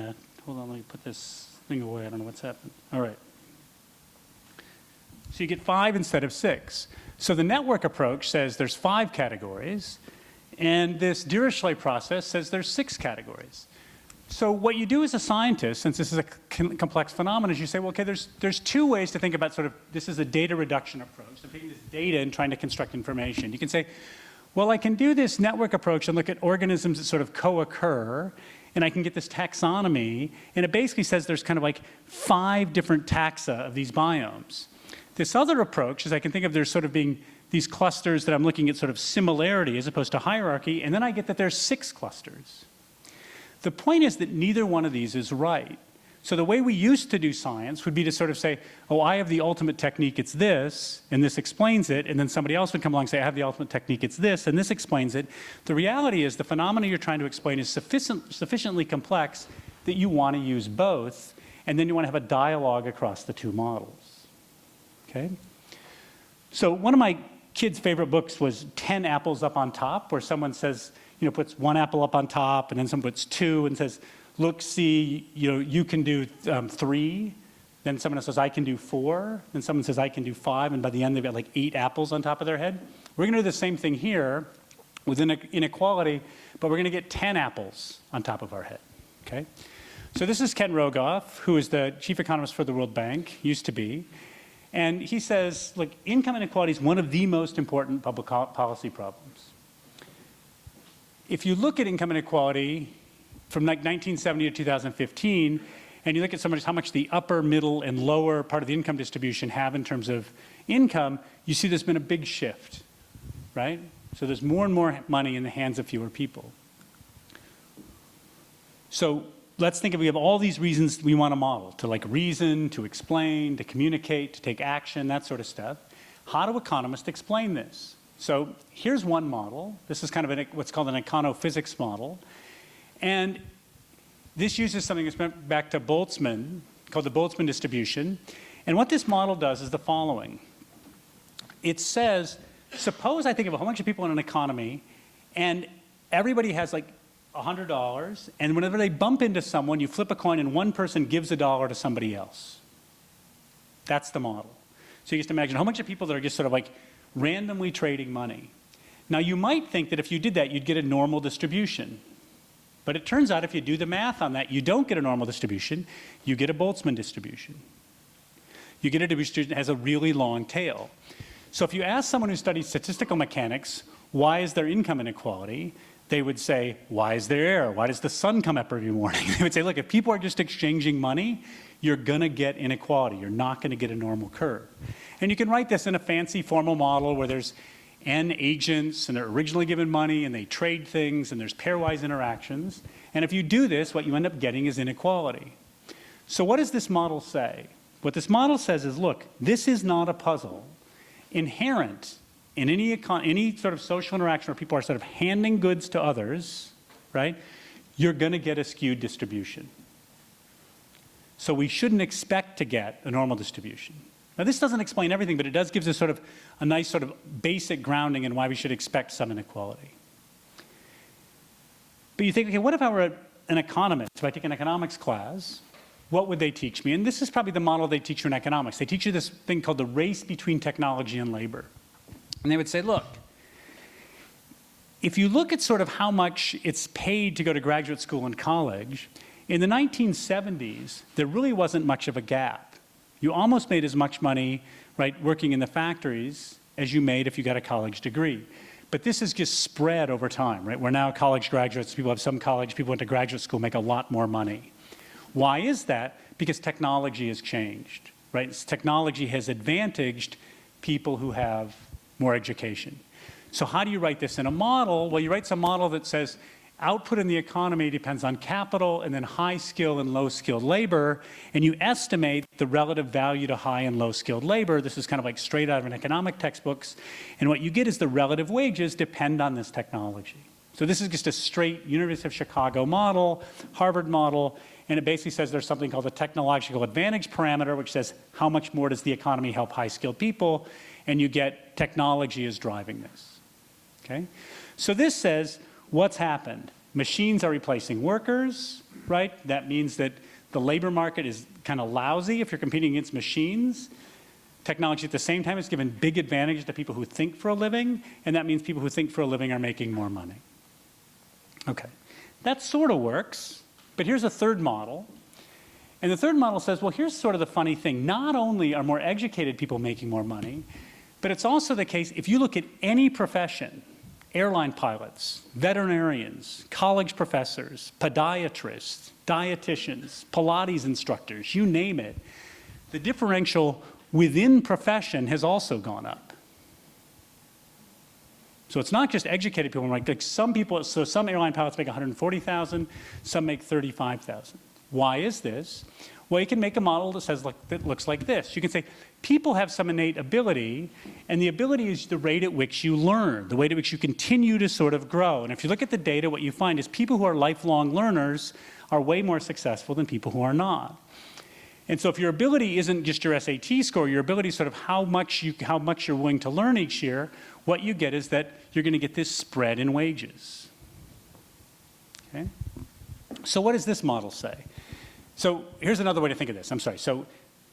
hold on, let me put this thing away. I don't know what's happened. All right. So you get 5 instead of 6. So the network approach says there's 5 categories, and this Dirichlet process says there's 6 categories. So what you do as a scientist, since this is a complex phenomenon, is you say, well, okay, there's 2 ways to think about sort of, this is a data reduction approach. So taking this data and trying to construct information. You can say, well, I can do this network approach and look at organisms that sort of co-occur, and I can get this taxonomy, and it basically says there's kind of like 5 different taxa of these biomes. This other approach is I can think of there sort of being these clusters that I'm looking at sort of similarity as opposed to hierarchy, and then I get that there's 6 clusters. The point is that neither one of these is right. So the way we used to do science would be to sort of say, oh, I have the ultimate technique, it's this, and this explains it, and then somebody else would come along and say, I have the ultimate technique, it's this, and this explains it. The reality is the phenomena you're trying to explain is sufficiently complex that you want to use both, and then you want to have a dialogue across the 2 models. Okay? So one of my kids' favorite books was 10 Apples Up on Top, where someone says, puts 1 apple up on top, and then someone puts 2 and says, look, see, you can do 3. Then someone else says, I can do 4. Then someone says, I can do 5. And by the end, they've got like 8 apples on top of their head. We're going to do the same thing here with inequality, but we're going to get 10 apples on top of our head. Okay? So this is Ken Rogoff, who is the chief economist for the World Bank, used to be. And he says, look, income inequality is one of the most important public policy problems. If you look at income inequality from like 1970 to 2015, and you look at how much the upper, middle, and lower part of the income distribution have in terms of income, you see there's been a big shift, right? So there's more and more money in the hands of fewer people. So let's think we have all these reasons we want to model, to like reason, to explain, to communicate, to take action, that sort of stuff. How do economists explain this? So here's one model. This is kind of what's called an econophysics model. And this uses something that's went back to Boltzmann, called the Boltzmann distribution. And what this model does is the following. It says, suppose I think of a whole bunch of people in an economy, and everybody has like $100, and whenever they bump into someone, you flip a coin and one person gives $1 to somebody else. That's the model. So you just imagine a whole bunch of people that are just sort of like randomly trading money. Now you might think that if you did that, you'd get a normal distribution, But it turns out if you do the math on that, you don't get a normal distribution, you get a Boltzmann distribution. You get a distribution that has a really long tail. So if you ask someone who studies statistical mechanics, why is there income inequality? They would say, why is there air? Why does the sun come up every morning? They would say, look, if people are just exchanging money, you're going to get inequality. You're not going to get a normal curve. And you can write this in a fancy formal model where there's N agents, and they're originally given money, and they trade things, and there's pairwise interactions. And if you do this, what you end up getting is inequality. So what does this model say? What this model says is, look, this is not a puzzle. Inherent in any sort of social interaction where people are sort of handing goods to others, right, you're going to get a skewed distribution. So we shouldn't expect to get a normal distribution. Now, this doesn't explain everything, but it does give us sort of a nice sort of basic grounding in why we should expect some inequality. But you think, okay, what if I were an economist? If I take an economics class, what would they teach me? And this is probably the model they teach you in economics. They teach you this thing called the race between technology and labor. And they would say, look, if you look at sort of how much it's paid to go to graduate school and college, in the 1970s, there really wasn't much of a gap. You almost made as much money, right, working in the factories as you made if you got a college degree. But this is just spread over time, right? We're now college graduates, people have some college, people went to graduate school, make a lot more money. Why is that? Because technology has changed, right? Technology has advantaged people who have more education. So how do you write this in a model? Well, you write some model that says output in the economy depends on capital and then high skill and low skilled labor, and you estimate the relative value to high and low skilled labor. This is kind of like straight out of an economic textbooks, and what you get is the relative wages depend on this technology. So this is just a straight University of Chicago model, Harvard model, and it basically says there's something called the technological advantage parameter, which says how much more does the economy help high skilled people, and you get technology is driving this, okay? So this says, what's happened? Machines are replacing workers, right? That means that the labor market is kind of lousy if you're competing against machines. Technology at the same time has given big advantage to people who think for a living, and that means people who think for a living are making more money. Okay, that sort of works, but here's a third model. And the third model says, well, here's sort of the funny thing. Not only are more educated people making more money, but it's also the case, if you look at any profession, airline pilots, veterinarians, college professors, podiatrists, dietitians, Pilates instructors, you name it, the differential within profession has also gone up. So it's not just educated people, like some people, so some airline pilots make $140,000, some make $35,000. Why is this? Well, you can make a model that says that looks like this. You can say people have some innate ability, and the ability is the rate at which you learn, the rate at which you continue to sort of grow. And if you look at the data, what you find is people who are lifelong learners are way more successful than people who are not. And so if your ability isn't just your SAT score, your ability is sort of how much you're willing to learn each year, what you get is that you're going to get this spread in wages. Okay? So what does this model say? So here's another way to think of this. I'm sorry. So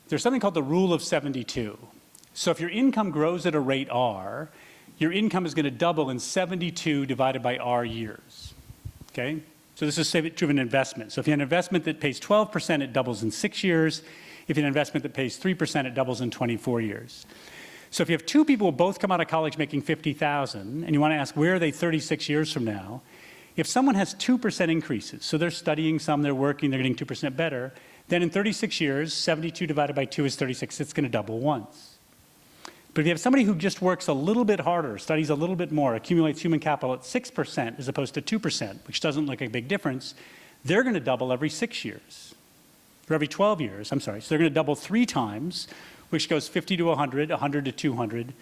there's something called the rule of 72. So if your income grows at a rate R, your income is going to double in 72 divided by R years. Okay? So this is true of an investment. So if you have an investment that pays 12%, it doubles in 6 years. If you have an investment that pays 3%, it doubles in 24 years. So if you have two people who both come out of college making $50,000, and you want to ask where are they 36 years from now, if someone has 2% increases, so they're studying some, they're working, they're getting 2% better, then in 36 years, 72 divided by 2 is 36, it's going to double once. But if you have somebody who just works a little bit harder, studies a little bit more, accumulates human capital at 6% as opposed to 2%, which doesn't look like a big difference, they're going to double every 6 years, or every 12 years, I'm sorry. So they're going to double 3 times, which goes 50 to 100, 100 to 200,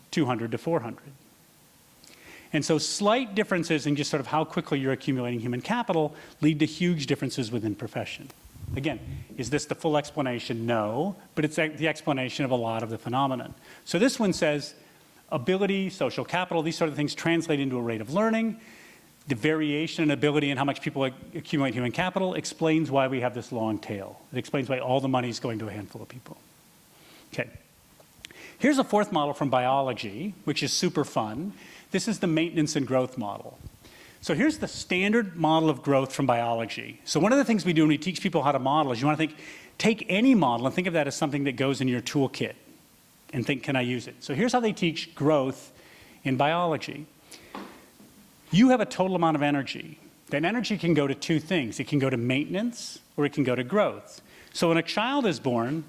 200 to 400. And so slight differences in just sort of how quickly you're accumulating human capital lead to huge differences within profession. Again, is this the full explanation? No, but it's the explanation of a lot of the phenomenon. So this one says ability, social capital, these sort of things translate into a rate of learning. The variation in ability and how much people accumulate human capital explains why we have this long tail. It explains why all the money is going to a handful of people. Okay. Here's a fourth model from biology, which is super fun. This is the maintenance and growth model. So here's the standard model of growth from biology. So one of the things we do when we teach people how to model is you want to take any model and think of that as something that goes in your toolkit and think, can I use it? So here's how they teach growth in biology. You have a total amount of energy. That energy can go to two things. It can go to maintenance or it can go to growth. So when a child is born,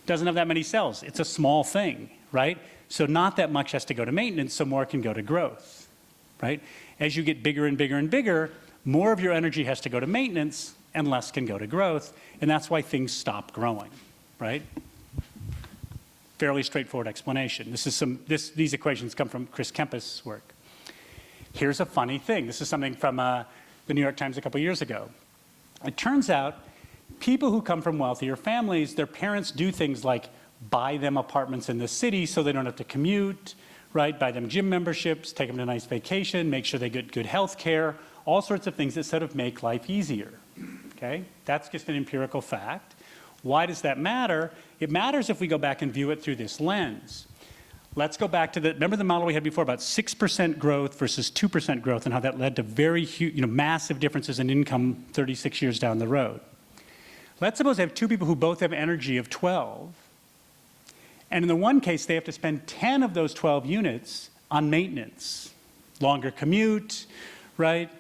doesn't have that many cells. It's a small thing, right? So not that much has to go to maintenance, so more can go to growth, right? As you get bigger and bigger and bigger, more of your energy has to go to maintenance and less can go to growth, and that's why things stop growing, right? Fairly straightforward explanation. These equations come from Chris Kempis' work. Here's a funny thing. This is something from the New York Times a couple years ago. It turns out people who come from wealthier families, their parents do things like buy them apartments in the city so they don't have to commute, right? Buy them gym memberships, take them to a nice vacation, make sure they get good health care, all sorts of things that sort of make life easier, okay? That's just an empirical fact. Why does that matter? It matters if we go back and view it through this lens. Let's go back to remember the model we had before about 6% growth versus 2% growth and how that led to very huge, massive differences in income 36 years down the road. Let's suppose I have two people who both have energy of 12. And in the one case, they have to spend 10 of those 12 units on maintenance. Longer commute, right?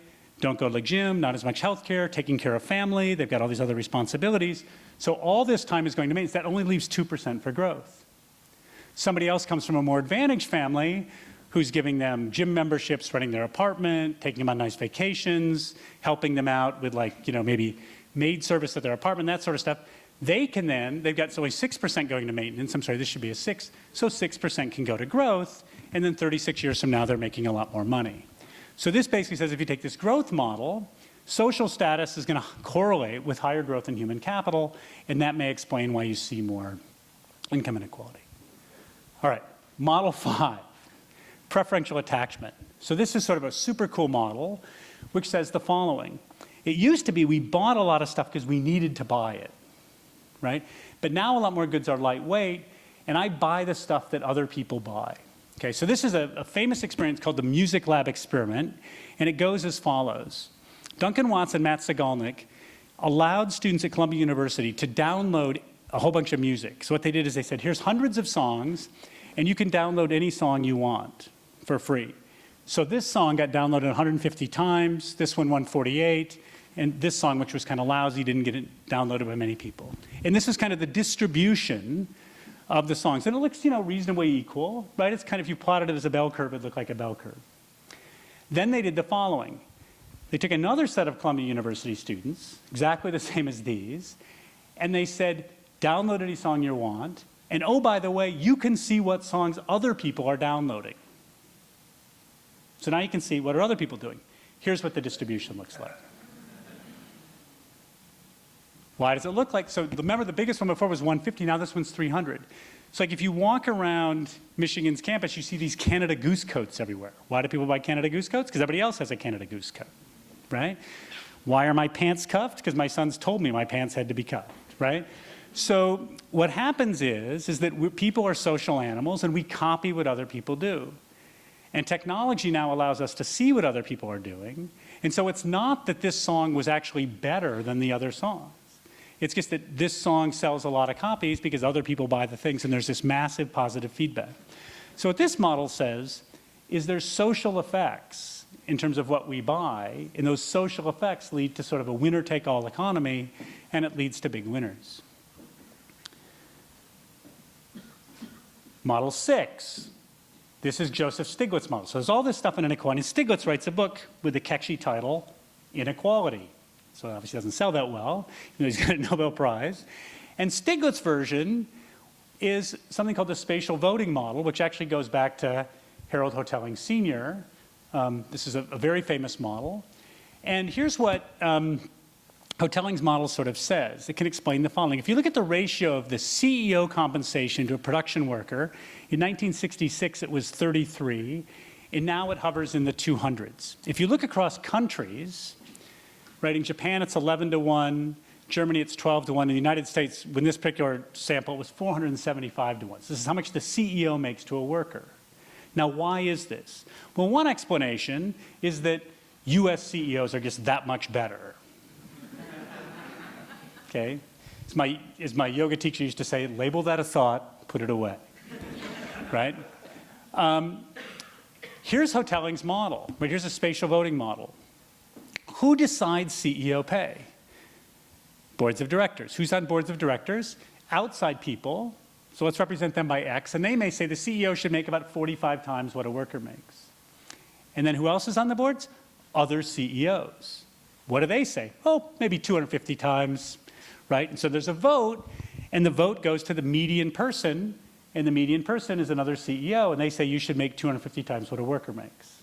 Don't go to the gym, not as much health care, taking care of family. They've got all these other responsibilities. So all this time is going to maintenance. That only leaves 2% for growth. Somebody else comes from a more advantaged family who's giving them gym memberships, renting their apartment, taking them on nice vacations, helping them out with maybe maid service at their apartment, that sort of stuff. They've got only 6% going to maintenance. I'm sorry, this should be a 6. So 6% can go to growth, and then 36 years from now, they're making a lot more money. So this basically says if you take this growth model, social status is going to correlate with higher growth in human capital, and that may explain why you see more income inequality. All right, model 5, preferential attachment. So this is sort of a super cool model, which says the following. It used to be we bought a lot of stuff because we needed to buy it, right? But now a lot more goods are lightweight, and I buy the stuff that other people buy. Okay, so this is a famous experience called the Music Lab experiment, and it goes as follows. Duncan Watts and Matt Segalnik allowed students at Columbia University to download a whole bunch of music. So what they did is they said, here's hundreds of songs, and you can download any song you want for free. So this song got downloaded 150 times, this one 148, and this song, which was kind of lousy, didn't get it downloaded by many people. And this is kind of the distribution of the songs. And it looks, reasonably equal, right? It's kind of, if you plotted it as a bell curve, it'd look like a bell curve. Then they did the following. They took another set of Columbia University students, exactly the same as these, and they said, download any song you want, and oh, by the way, you can see what songs other people are downloading. So now you can see what are other people doing. Here's what the distribution looks like. Why does it look like? So remember the biggest one before was 150, now this one's 300. So like if you walk around Michigan's campus, you see these Canada Goose coats everywhere. Why do people buy Canada Goose coats? Because everybody else has a Canada Goose coat, right? Why are my pants cuffed? Because my sons told me my pants had to be cuffed, right? So what happens is that people are social animals and we copy what other people do. And technology now allows us to see what other people are doing. And so it's not that this song was actually better than the other songs. It's just that this song sells a lot of copies because other people buy the things and there's this massive positive feedback. So what this model says is there's social effects in terms of what we buy, and those social effects lead to sort of a winner-take-all economy, and it leads to big winners. Model 6. This is Joseph Stiglitz' model. So there's all this stuff in inequality. Stiglitz writes a book with the catchy title, Inequality. So it obviously doesn't sell that well. He's got a Nobel Prize. And Stiglitz' version is something called the spatial voting model, which actually goes back to Harold Hotelling Sr. This is a very famous model. And here's what Hotelling's model sort of says. It can explain the following. If you look at the ratio of the CEO compensation to a production worker, in 1966 it was 33, and now it hovers in the 200s. If you look across countries, right, in Japan it's 11 to 1, Germany it's 12 to 1, in the United States, in this particular sample, it was 475 to 1. So this is how much the CEO makes to a worker. Now why is this? Well, one explanation is that US CEOs are just that much better. Okay? As my yoga teacher used to say, label that a thought, put it away. Right? Here's hotelling's model. Right? Here's a spatial voting model. Who decides CEO pay? Boards of directors. Who's on boards of directors? Outside people. So let's represent them by X. And they may say the CEO should make about 45 times what a worker makes. And then who else is on the boards? Other CEOs. What do they say? Oh, maybe 250 times, right? And so there's a vote, and the vote goes to the median person, and the median person is another CEO, and they say you should make 250 times what a worker makes.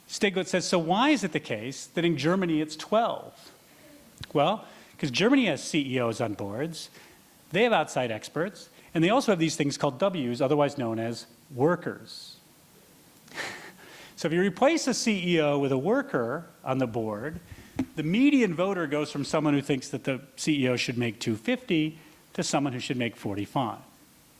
Stiglitz says, so why is it the case that in Germany it's 12? Well, because Germany has CEOs on boards, they have outside experts, and they also have these things called Ws, otherwise known as workers. So if you replace a CEO with a worker on the board, the median voter goes from someone who thinks that the CEO should make 250 to someone who should make 45.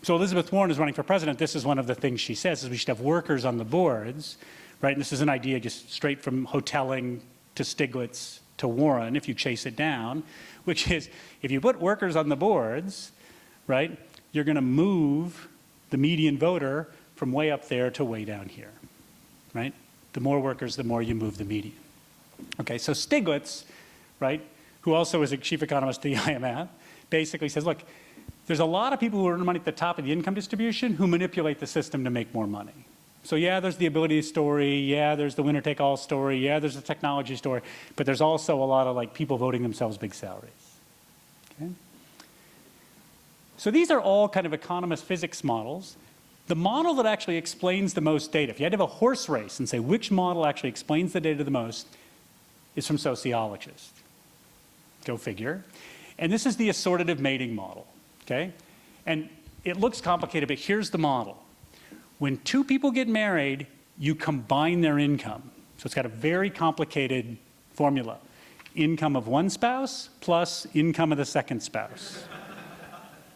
So Elizabeth Warren is running for president. This is one of the things she says, is we should have workers on the boards, right? And this is an idea just straight from hotelling to Stiglitz to Warren, if you chase it down, which is if you put workers on the boards, right, you're going to move the median voter from way up there to way down here, right? The more workers, the more you move the median. Okay, so Stiglitz, right, who also is a chief economist at the IMF, basically says, look, there's a lot of people who earn money at the top of the income distribution who manipulate the system to make more money. So yeah, there's the ability story, yeah, there's the winner-take-all story, yeah, there's the technology story, but there's also a lot of like people voting themselves big salaries. Okay? So these are all kind of economist physics models. The model that actually explains the most data, if you had to have a horse race and say which model actually explains the data the most, is from sociologists. Go figure. And this is the assortative mating model, okay? And it looks complicated, but here's the model. When two people get married, you combine their income. So it's got a very complicated formula. Income of one spouse plus income of the second spouse.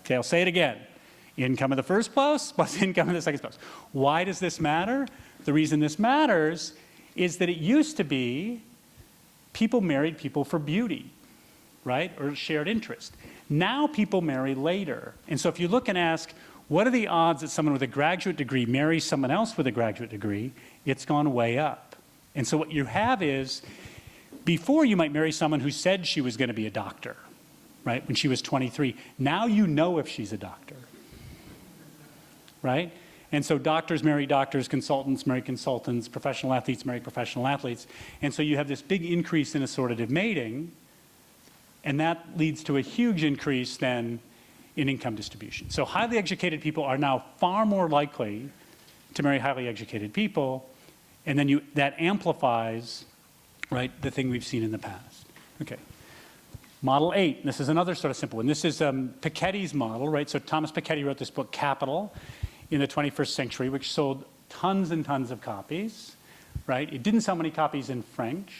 Okay, I'll say it again. Income of the first spouse plus income of the second spouse. Why does this matter? The reason this matters is that it used to be people married people for beauty, right? Or shared interest. Now people marry later. And so if you look and ask, what are the odds that someone with a graduate degree marries someone else with a graduate degree? It's gone way up. And so what you have is, before you might marry someone who said she was going to be a doctor, right, when she was 23. Now you know if she's a doctor, right? And so doctors marry doctors, consultants marry consultants, professional athletes marry professional athletes. And so you have this big increase in assortative mating, and that leads to a huge increase then in income distribution. So highly educated people are now far more likely to marry highly educated people, and then that amplifies, right, the thing we've seen in the past. Okay. Model 8, this is another sort of simple one. This is Piketty's model, right? So Thomas Piketty wrote this book, Capital, in the 21st century, which sold tons and tons of copies, right? It didn't sell many copies in French,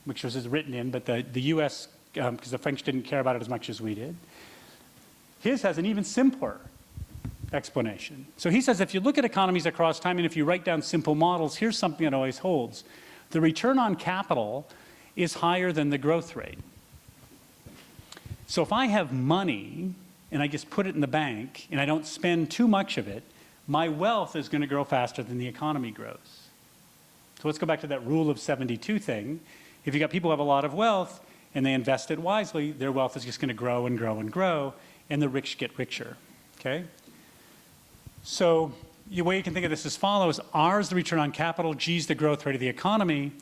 which was written in, but the US, because the French didn't care about it as much as we did. His has an even simpler explanation. So he says if you look at economies across time and if you write down simple models, here's something that always holds. The return on capital is higher than the growth rate. So if I have money and I just put it in the bank and I don't spend too much of it, my wealth is going to grow faster than the economy grows. So let's go back to that rule of 72 thing. If you got people who have a lot of wealth and they invest it wisely, their wealth is just going to grow and grow and grow, and the rich get richer, okay? So the way you can think of this as follows: R is the return on capital, G is the growth rate of the economy.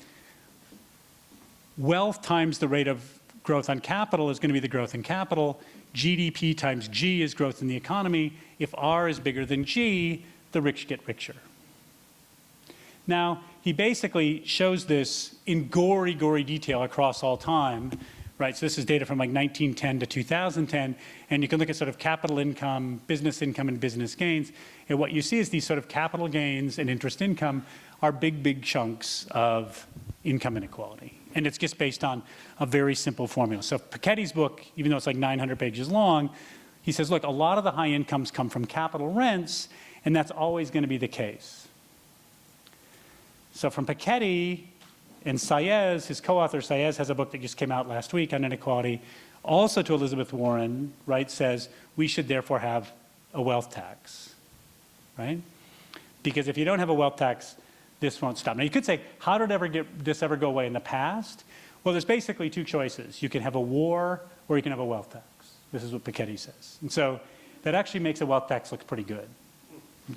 Wealth times the rate of growth on capital is going to be the growth in capital. GDP times G is growth in the economy. If R is bigger than G, the rich get richer. Now, he basically shows this in gory, gory detail across all time, right? So this is data from like 1910 to 2010, and you can look at sort of capital income, and business gains, and what you see is these sort of capital gains and interest income are big, big chunks of income inequality. And it's just based on a very simple formula. So Piketty's book, even though it's like 900 pages long, he says, look, a lot of the high incomes come from capital rents, and that's always going to be the case. So from Piketty and Saez, his co-author Saez has a book that just came out last week on inequality, also to Elizabeth Warren, right, says we should therefore have a wealth tax, right? Because if you don't have a wealth tax, this won't stop. Now you could say, how did this ever go away in the past? Well, there's basically two choices. You can have a war or you can have a wealth tax. This is what Piketty says. And so that actually makes a wealth tax look pretty good,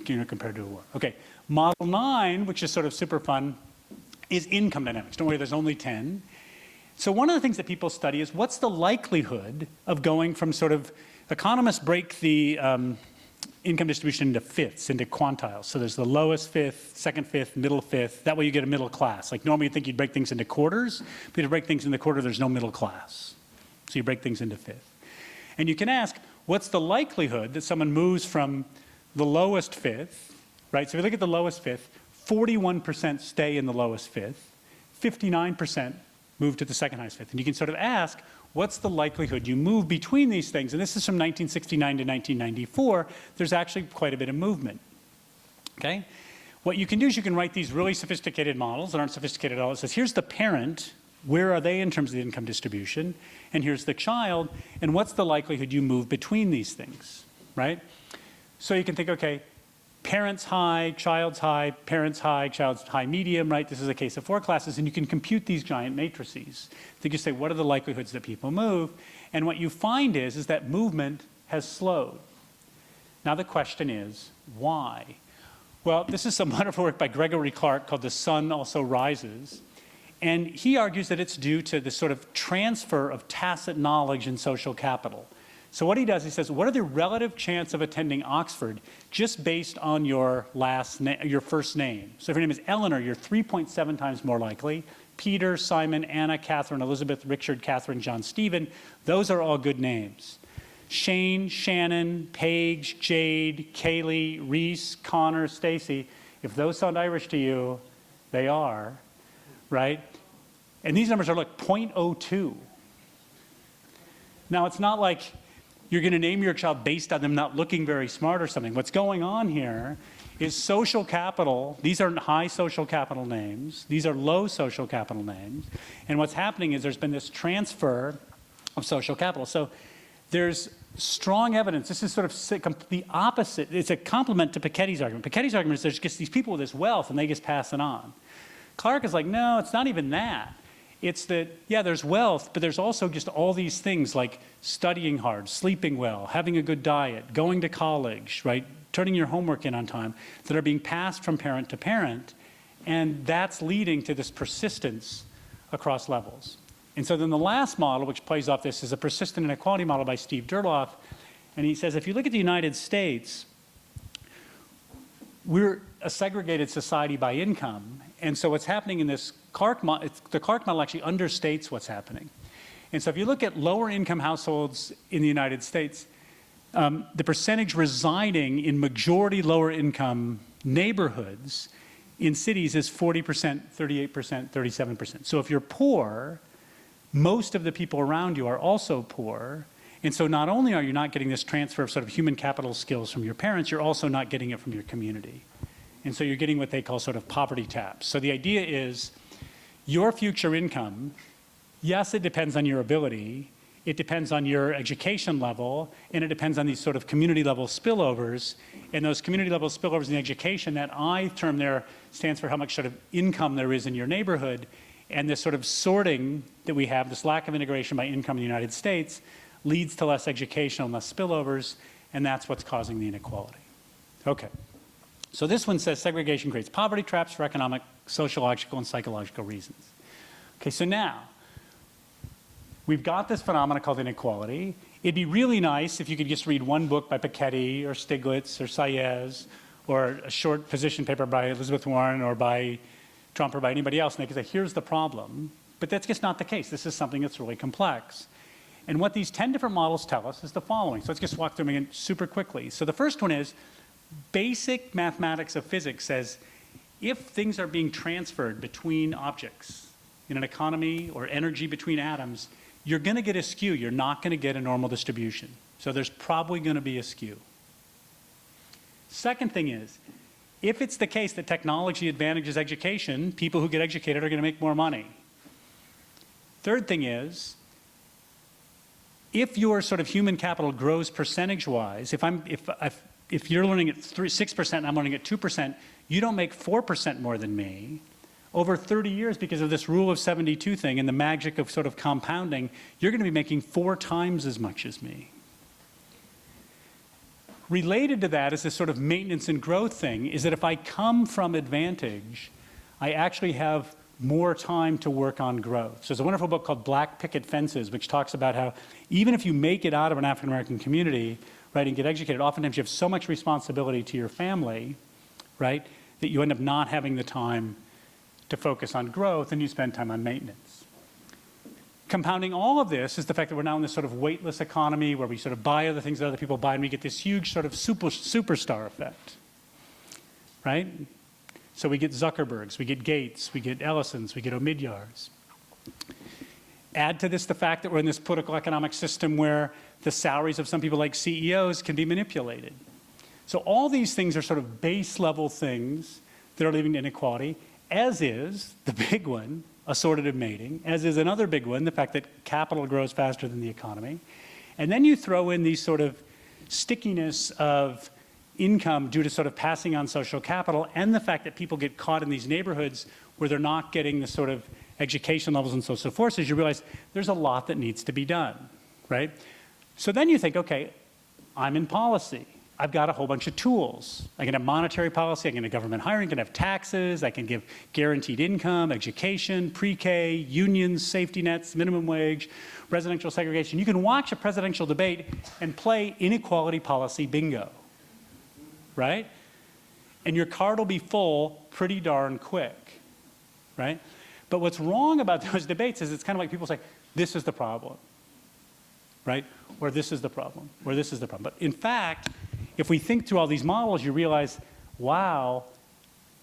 compared to a war. Okay, model 9, which is sort of super fun, is income dynamics. Don't worry, there's only 10. So one of the things that people study is what's the likelihood of going from sort of, economists break the income distribution into fifths, into quantiles. So there's the lowest fifth, second fifth, middle fifth. That way you get a middle class. Like normally you think you'd break things into quarters, but to break things into quarter, there's no middle class. So you break things into fifth. And you can ask, what's the likelihood that someone moves from the lowest fifth, right? So if you look at the lowest fifth, 41% stay in the lowest fifth, 59% move to the second highest fifth. And you can sort of ask, what's the likelihood you move between these things? And this is from 1969 to 1994. There's actually quite a bit of movement, okay? What you can do is you can write these really sophisticated models that aren't sophisticated at all. It says, here's the parent, where are they in terms of the income distribution? And here's the child, and what's the likelihood you move between these things, right? So you can think, okay, parents high, child's high, parents high, child's high, medium, right? This is a case of 4 classes, and you can compute these giant matrices. So you can say, what are the likelihoods that people move? And what you find is that movement has slowed. Now the question is, why? Well, this is some wonderful work by Gregory Clark called The Sun Also Rises. And he argues that it's due to this sort of transfer of tacit knowledge and social capital. So what he does, he says, what are the relative chance of attending Oxford just based on your first name? So if your name is Eleanor, you're 3.7 times more likely. Peter, Simon, Anna, Catherine, Elizabeth, Richard, Catherine, John, Stephen, those are all good names. Shane, Shannon, Paige, Jade, Kaylee, Reese, Connor, Stacy, if those sound Irish to you, they are, right? And these numbers are like 0.02. Now, it's not like you're going to name your child based on them not looking very smart or something. What's going on here is social capital. These are high social capital names. These are low social capital names. And what's happening is there's been this transfer of social capital. So there's strong evidence. This is sort of the opposite. It's a complement to Piketty's argument. Piketty's argument is there's just these people with this wealth and they just pass it on. Clark is like, no, it's not even that. It's that, yeah, there's wealth, but there's also just all these things like studying hard, sleeping well, having a good diet, going to college, right, turning your homework in on time, that are being passed from parent to parent, and that's leading to this persistence across levels. And so then the last model, which plays off this, is a persistent inequality model by Steve Durloff, and he says, if you look at the United States, we're a segregated society by income, and so what's happening in this Clark model, the Clark model actually understates what's happening. And so if you look at lower income households in the United States, the percentage residing in majority lower income neighborhoods in cities is 40%, 38%, 37%. So if you're poor, most of the people around you are also poor. And so not only are you not getting this transfer of sort of human capital skills from your parents, you're also not getting it from your community. And so you're getting what they call sort of poverty taps. So the idea is your future income, yes, it depends on your ability, it depends on your education level, and it depends on these sort of community level spillovers. And those community level spillovers in education, that I term there stands for how much sort of income there is in your neighborhood. And this sort of sorting that we have, this lack of integration by income in the United States, leads to less education and less spillovers, and that's what's causing the inequality. Okay. So this one says segregation creates poverty traps for economic, sociological, and psychological reasons. Okay, so now, we've got this phenomenon called inequality. It'd be really nice if you could just read one book by Piketty or Stiglitz or Saez or a short position paper by Elizabeth Warren or by Trump or by anybody else, and they could say, here's the problem. But that's just not the case. This is something that's really complex. And what these 10 different models tell us is the following. So let's just walk through them again super quickly. So the first one is, basic mathematics of physics says if things are being transferred between objects in an economy or energy between atoms, you're going to get a skew. You're not going to get a normal distribution. So there's probably going to be a skew. Second thing is, if it's the case that technology advantages education, people who get educated are going to make more money. Third thing is, if your sort of human capital grows percentage-wise, if you're learning at 6% and I'm learning at 2%, you don't make 4% more than me. Over 30 years, because of this rule of 72 thing and the magic of sort of compounding, you're going to be making 4 times as much as me. Related to that is this sort of maintenance and growth thing, is that if I come from advantage, I actually have more time to work on growth. So there's a wonderful book called Black Picket Fences, which talks about how even if you make it out of an African-American community, right, and get educated, oftentimes you have so much responsibility to your family, right, that you end up not having the time to focus on growth, and you spend time on maintenance. Compounding all of this is the fact that we're now in this sort of weightless economy where we sort of buy other things that other people buy, and we get this huge sort of superstar effect, right? So we get Zuckerbergs, we get Gates, we get Ellisons, we get Omidyars. Add to this the fact that we're in this political economic system where the salaries of some people like CEOs can be manipulated. So all these things are sort of base level things that are leading to inequality, as is the big one, assortative mating, as is another big one, the fact that capital grows faster than the economy. And then you throw in these sort of stickiness of income due to sort of passing on social capital, and the fact that people get caught in these neighborhoods where they're not getting the sort of education levels and social forces, you realize there's a lot that needs to be done, right? So then you think, okay, I'm in policy. I've got a whole bunch of tools. I can have monetary policy, I can have government hiring, I can have taxes, I can give guaranteed income, education, pre-K, unions, safety nets, minimum wage, residential segregation. You can watch a presidential debate and play inequality policy bingo, right? And your card will be full pretty darn quick, right? But what's wrong about those debates is it's kind of like people say, this is the problem, right? Or this is the problem, or this is the problem. But in fact, if we think through all these models, you realize, wow,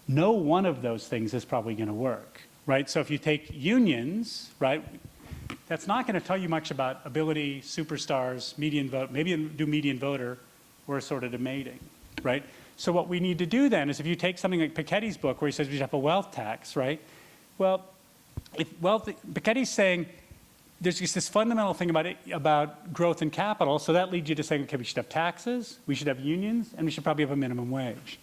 no one of those things is probably going to work, right? So if you take unions, right, that's not going to tell you much about ability, superstars, median vote, maybe do median voter or assortative mating, right? So what we need to do then is if you take something like Piketty's book where he says we should have a wealth tax, right? Well, Piketty's saying there's just this fundamental thing about growth and capital, so that leads you to saying, okay, we should have taxes, we should have unions, and we should probably have a minimum wage.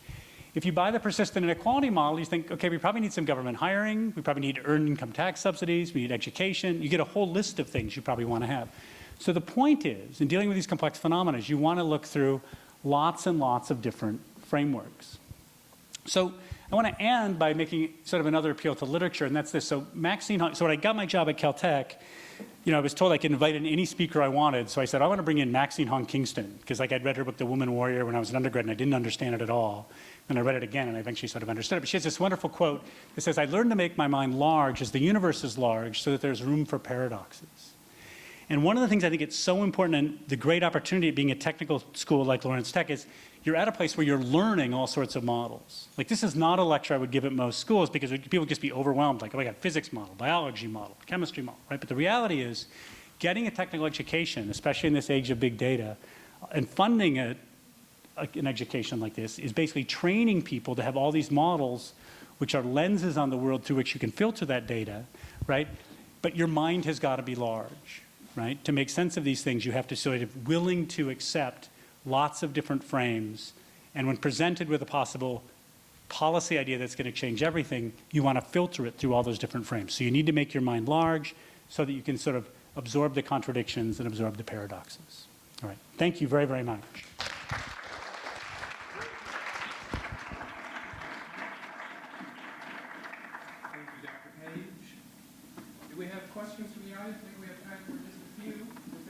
If you buy the persistent inequality model, you think, okay, we probably need some government hiring, we probably need earned income tax subsidies, we need education, you get a whole list of things you probably want to have. So the point is, in dealing with these complex phenomena, is you want to look through lots and lots of different frameworks. So I want to end by making sort of another appeal to literature, and that's this. So Maxine Hong, so when I got my job at Caltech, you know, I was told I could invite in any speaker I wanted, so I said, I want to bring in Maxine Hong Kingston, because like I'd read her book, The Woman Warrior, when I was an undergrad, and I didn't understand it at all. And I read it again, and I eventually sort of understood it. But she has this wonderful quote that says, I learned to make my mind large as the universe is large, so that there's room for paradoxes. And one of the things I think it's so important, and the great opportunity of being a technical school like Lawrence Tech is, you're at a place where you're learning all sorts of models. Like this is not a lecture I would give at most schools because people would just be overwhelmed, like, oh, I got physics model, biology model, chemistry model, right? But the reality is, getting a technical education, especially in this age of big data, and funding an education like this is basically training people to have all these models, which are lenses on the world through which you can filter that data, right? But your mind has got to be large, right? To make sense of these things, you have to sort of willing to accept lots of different frames, and when presented with a possible policy idea that's going to change everything, you want to filter it through all those different frames. So you need to make your mind large so that you can sort of absorb the contradictions and absorb the paradoxes. All right. Thank you very, very much. Thank you, Dr. Page. Do we have questions from the audience? Maybe we have time for just a few. Does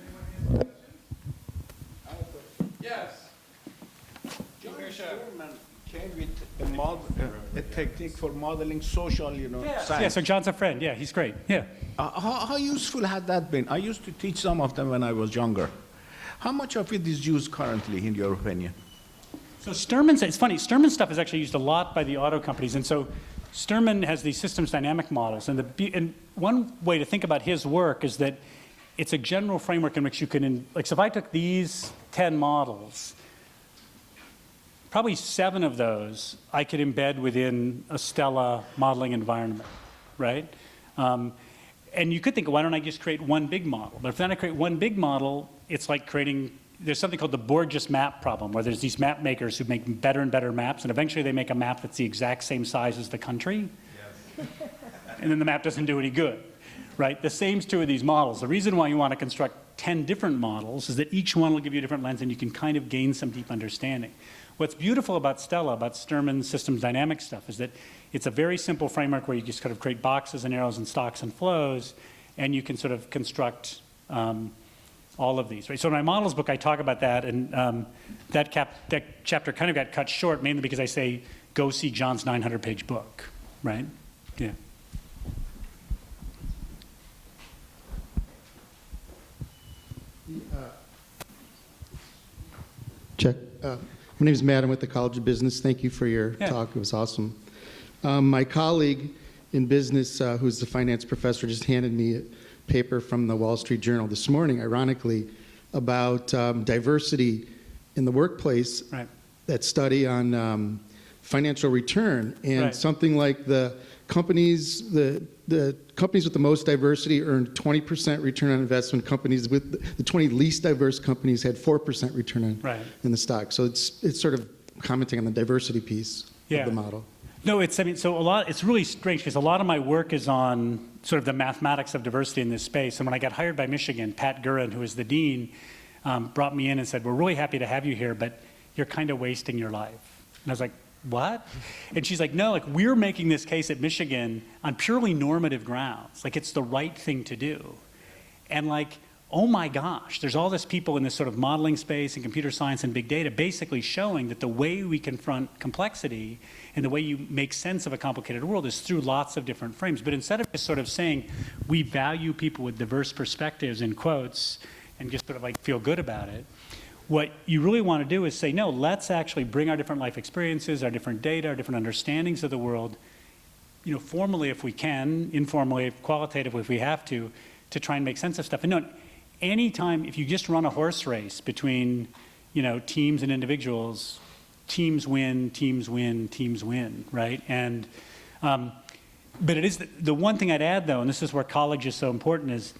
anyone have any questions? I have a question. Yes. John Sturman came with a technique for modeling social, science. Yeah, so John's a friend. Yeah, he's great. Yeah. How useful had that been? I used to teach some of them when I was younger. How much of it is used currently, in your opinion? So Sturman's, it's funny, Sturman's stuff is actually used a lot by the auto companies. And so Sturman has these systems dynamic models. And one way to think about his work is that it's a general framework in which you can, like, so if I took these 10 models, probably 7 of those I could embed within a Stella modeling environment, right? And you could think, why don't I just create one big model? But if then I create one big model, it's like creating, there's something called the Borges map problem, where there's these map makers who make better and better maps, and eventually they make a map that's the exact same size as the country. Yes. And then the map doesn't do any good, right? The same's true of these models. The reason why you want to construct 10 different models is that each one will give you a different lens and you can kind of gain some deep understanding. What's beautiful about Stella, about Sturman's systems dynamics stuff, is that it's a very simple framework where you just kind of create boxes and arrows and stocks and flows, and you can sort of construct all of these, right? So in my models book, I talk about that, and that chapter kind of got cut short, mainly because I say, go see John's 900-page book, right? Yeah. Check. My name is Matt. I'm with the College of Business. Thank you for your talk. It was awesome. My colleague in business, who's the finance professor, just handed me a paper from the Wall Street Journal this morning, ironically, about diversity in the workplace. Right. That study on financial return, and Right. something like the companies, the companies with the most diversity earned 20% return on investment. Companies with the 20 least diverse companies had 4% return on Right. in the stock. So it's sort of commenting on the diversity piece Yeah. of the model. No, it's, I mean, so it's really strange because a lot of my work is on sort of the mathematics of diversity in this space. And when I got hired by Michigan, Pat Gurin, who is the dean, brought me in and said, we're really happy to have you here, but you're kind of wasting your life. And I was like, what? And she's like, no, like we're making this case at Michigan on purely normative grounds. Like it's the right thing to do. And like, oh my gosh, there's all this people in this sort of modeling space and computer science and big data basically showing that the way we confront complexity and the way you make sense of a complicated world is through lots of different frames. But instead of just sort of saying, we value people with diverse perspectives in quotes and just sort of like feel good about it, what you really want to do is say, no, let's actually bring our different life experiences, our different data, our different understandings of the world, you know, formally if we can, informally, qualitatively if we have to try and make sense of stuff. And no, anytime, if you just run a horse race between, you know, teams and individuals, teams win, teams win, teams win, right? And, but it is, the one thing I'd add though, and this is where college is so important, is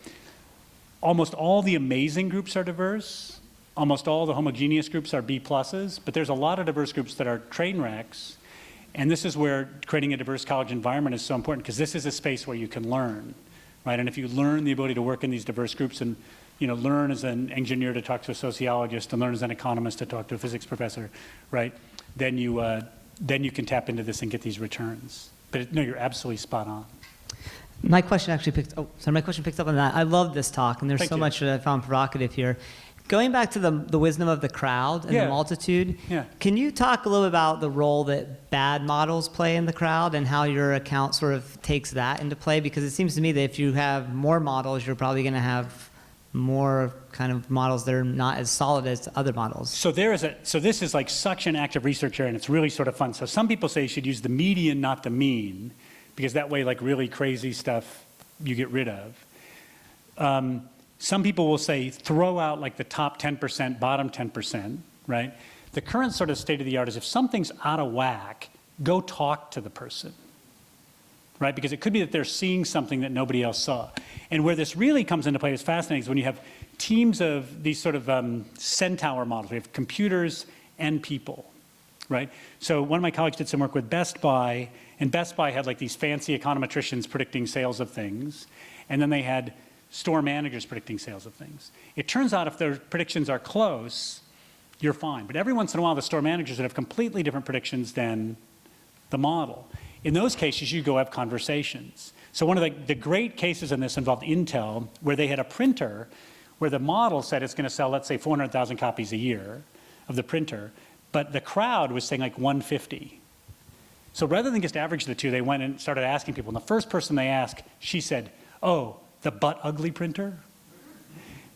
almost all the amazing groups are diverse. Almost all the homogeneous groups are B pluses, but there's a lot of diverse groups that are train wrecks. And this is where creating a diverse college environment is so important, because this is a space where you can learn, right? And if you learn the ability to work in these diverse groups and, you know, learn as an engineer to talk to a sociologist and learn as an economist to talk to a physics professor, right? Then you can tap into this and get these returns. But no, you're absolutely spot on. My question actually picked up on that. I love this talk, and there's Thank so you. much that I found provocative here. Going back to the wisdom of the crowd and the multitude, can you talk a little bit about the role that bad models play in the crowd and how your account sort of takes that into play? Because it seems to me that if you have more models, you're probably going to have more kind of models that are not as solid as other models. So this is like such an active research area, and it's really sort of fun. So some people say you should use the median, not the mean, because that way like really crazy stuff you get rid of. Some people will say throw out like the top 10%, bottom 10%, right? The current sort of state of the art is if something's out of whack, go talk to the person, right? Because it could be that they're seeing something that nobody else saw. And where this really comes into play is fascinating is when you have teams of these sort of centaur models. We have computers and people, right? So one of my colleagues did some work with Best Buy, and Best Buy had like these fancy econometricians predicting sales of things, and then they had store managers predicting sales of things. It turns out if their predictions are close, you're fine. But every once in a while, the store managers would have completely different predictions than the model. In those cases, you go have conversations. So one of the great cases in this involved Intel, where they had a printer where the model said it's going to sell, let's say, 400,000 copies a year of the printer, but the crowd was saying like 150. So rather than just average the two, they went and started asking people. And the first person they asked, she said, oh, the butt ugly printer?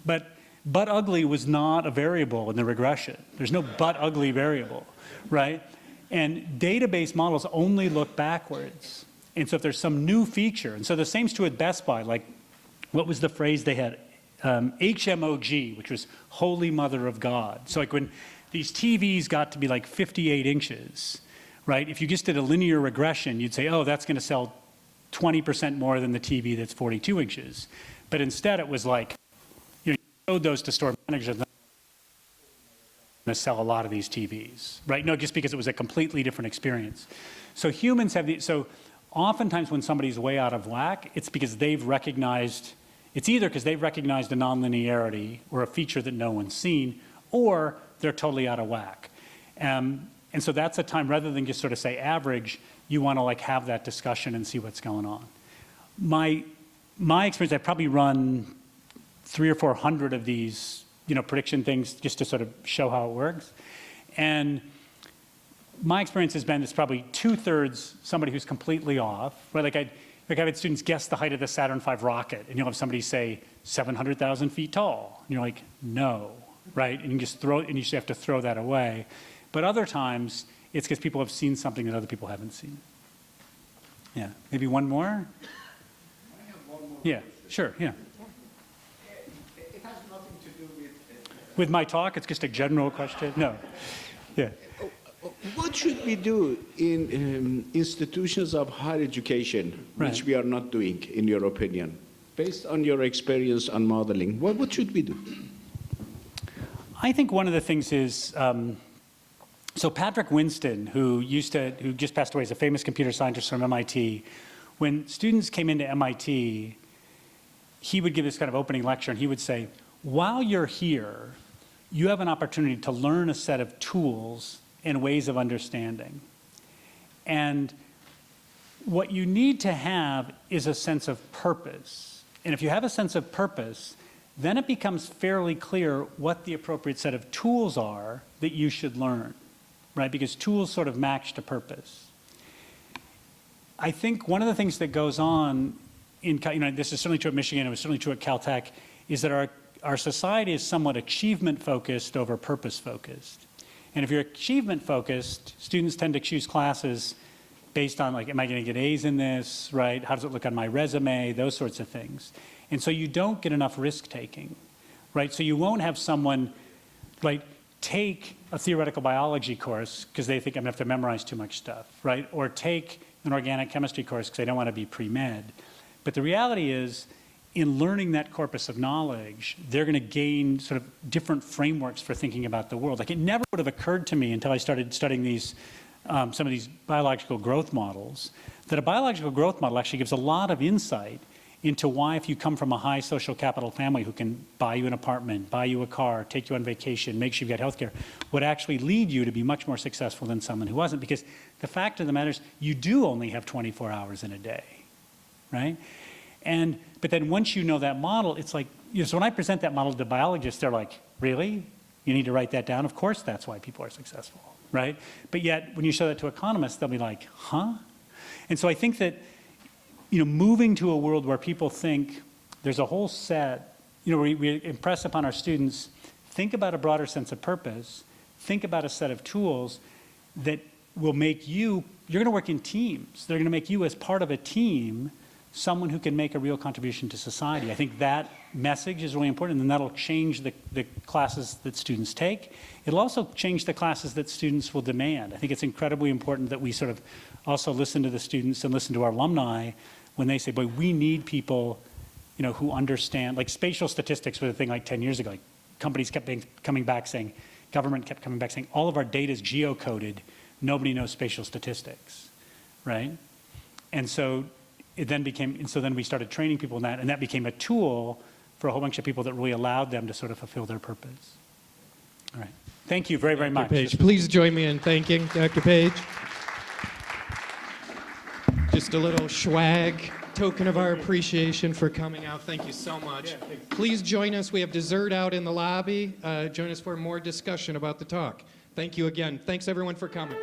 But butt ugly was not a variable in the regression. There's no butt ugly variable, right? And database models only look backwards. And so if there's some new feature, and so the same's true with Best Buy, like what was the phrase they had? HMOG, which was Holy Mother of God. So like when these TVs got to be like 58 inches, right? If you just did a linear regression, you'd say, oh, that's going to sell 20% more than the TV that's 42 inches. But instead, it was like, you showed those to store managers, going to sell a lot of these TVs, right? No, just because it was a completely different experience. So humans have so oftentimes when somebody's way out of whack, it's because they've recognized, it's either because they've recognized a nonlinearity or a feature that no one's seen, or they're totally out of whack. And so that's a time, rather than just sort of say average, you want to like have that discussion and see what's going on. My experience, I've probably run 300 or 400 of these, prediction things just to sort of show how it works. And my experience has been it's probably 2/3 somebody who's completely off, right? Like I've had students guess the height of the Saturn V rocket, and you'll have somebody say 700,000 feet tall, and you're like, no, right? And you just have to throw that away. But other times, it's because people have seen something that other people haven't seen. Yeah, maybe one more? I have one more. Yeah, sure, yeah. It has nothing to do With my talk, it's just a general question? No, yeah. What should we do in institutions of higher education, which Right. we are not doing, in your opinion? Based on your experience on modeling, what should we do? I think one of the things is, so Patrick Winston, who just passed away, is a famous computer scientist from MIT. When students came into MIT, he would give this kind of opening lecture, and he would say, while you're here, you have an opportunity to learn a set of tools and ways of understanding. And what you need to have is a sense of purpose. And if you have a sense of purpose, then it becomes fairly clear what the appropriate set of tools are that you should learn, right? Because tools sort of match to purpose. I think one of the things that goes on this is certainly true at Michigan, it was certainly true at Caltech, is that our society is somewhat achievement focused over purpose focused. And if you're achievement focused, students tend to choose classes based on like, am I going to get A's in this, right? How does it look on my resume? Those sorts of things. And so you don't get enough risk taking, right? So you won't have someone like take a theoretical biology course because they think I'm going to have to memorize too much stuff, right? Or take an organic chemistry course because they don't want to be pre-med. But the reality is, in learning that corpus of knowledge, they're going to gain sort of different frameworks for thinking about the world. Like it never would have occurred to me until I started studying these, some of these biological growth models, that a biological growth model actually gives a lot of insight into why if you come from a high social capital family who can buy you an apartment, buy you a car, take you on vacation, make sure you've got health care, would actually lead you to be much more successful than someone who wasn't. Because the fact of the matter is you do only have 24 hours in a day, right? But then once you know that model, it's like, so when I present that model to biologists, they're like, really? You need to write that down? Of course that's why people are successful, right? But yet, when you show that to economists, they'll be like, huh? And so I think that, moving to a world where people think there's a whole set, we impress upon our students, think about a broader sense of purpose, think about a set of tools that will make you're going to work in teams. They're going to make you as part of a team someone who can make a real contribution to society. I think that message is really important, and that'll change the classes that students take. It'll also change the classes that students will demand. I think it's incredibly important that we sort of also listen to the students and listen to our alumni when they say, boy, we need people, who understand, like spatial statistics was a thing like 10 years ago. Like companies kept coming back saying, government kept coming back saying, all of our data is geocoded. Nobody knows spatial statistics, right? And so then we started training people in that, and that became a tool for a whole bunch of people that really allowed them to sort of fulfill their purpose. All right. Thank you very, very much. Page. Please join me in thanking Dr. Page. Just a little swag, token of our appreciation for coming out. Thank you so much. Please join us. We have dessert out in the lobby. Join us for more discussion about the talk. Thank you again. Thanks, everyone, for coming.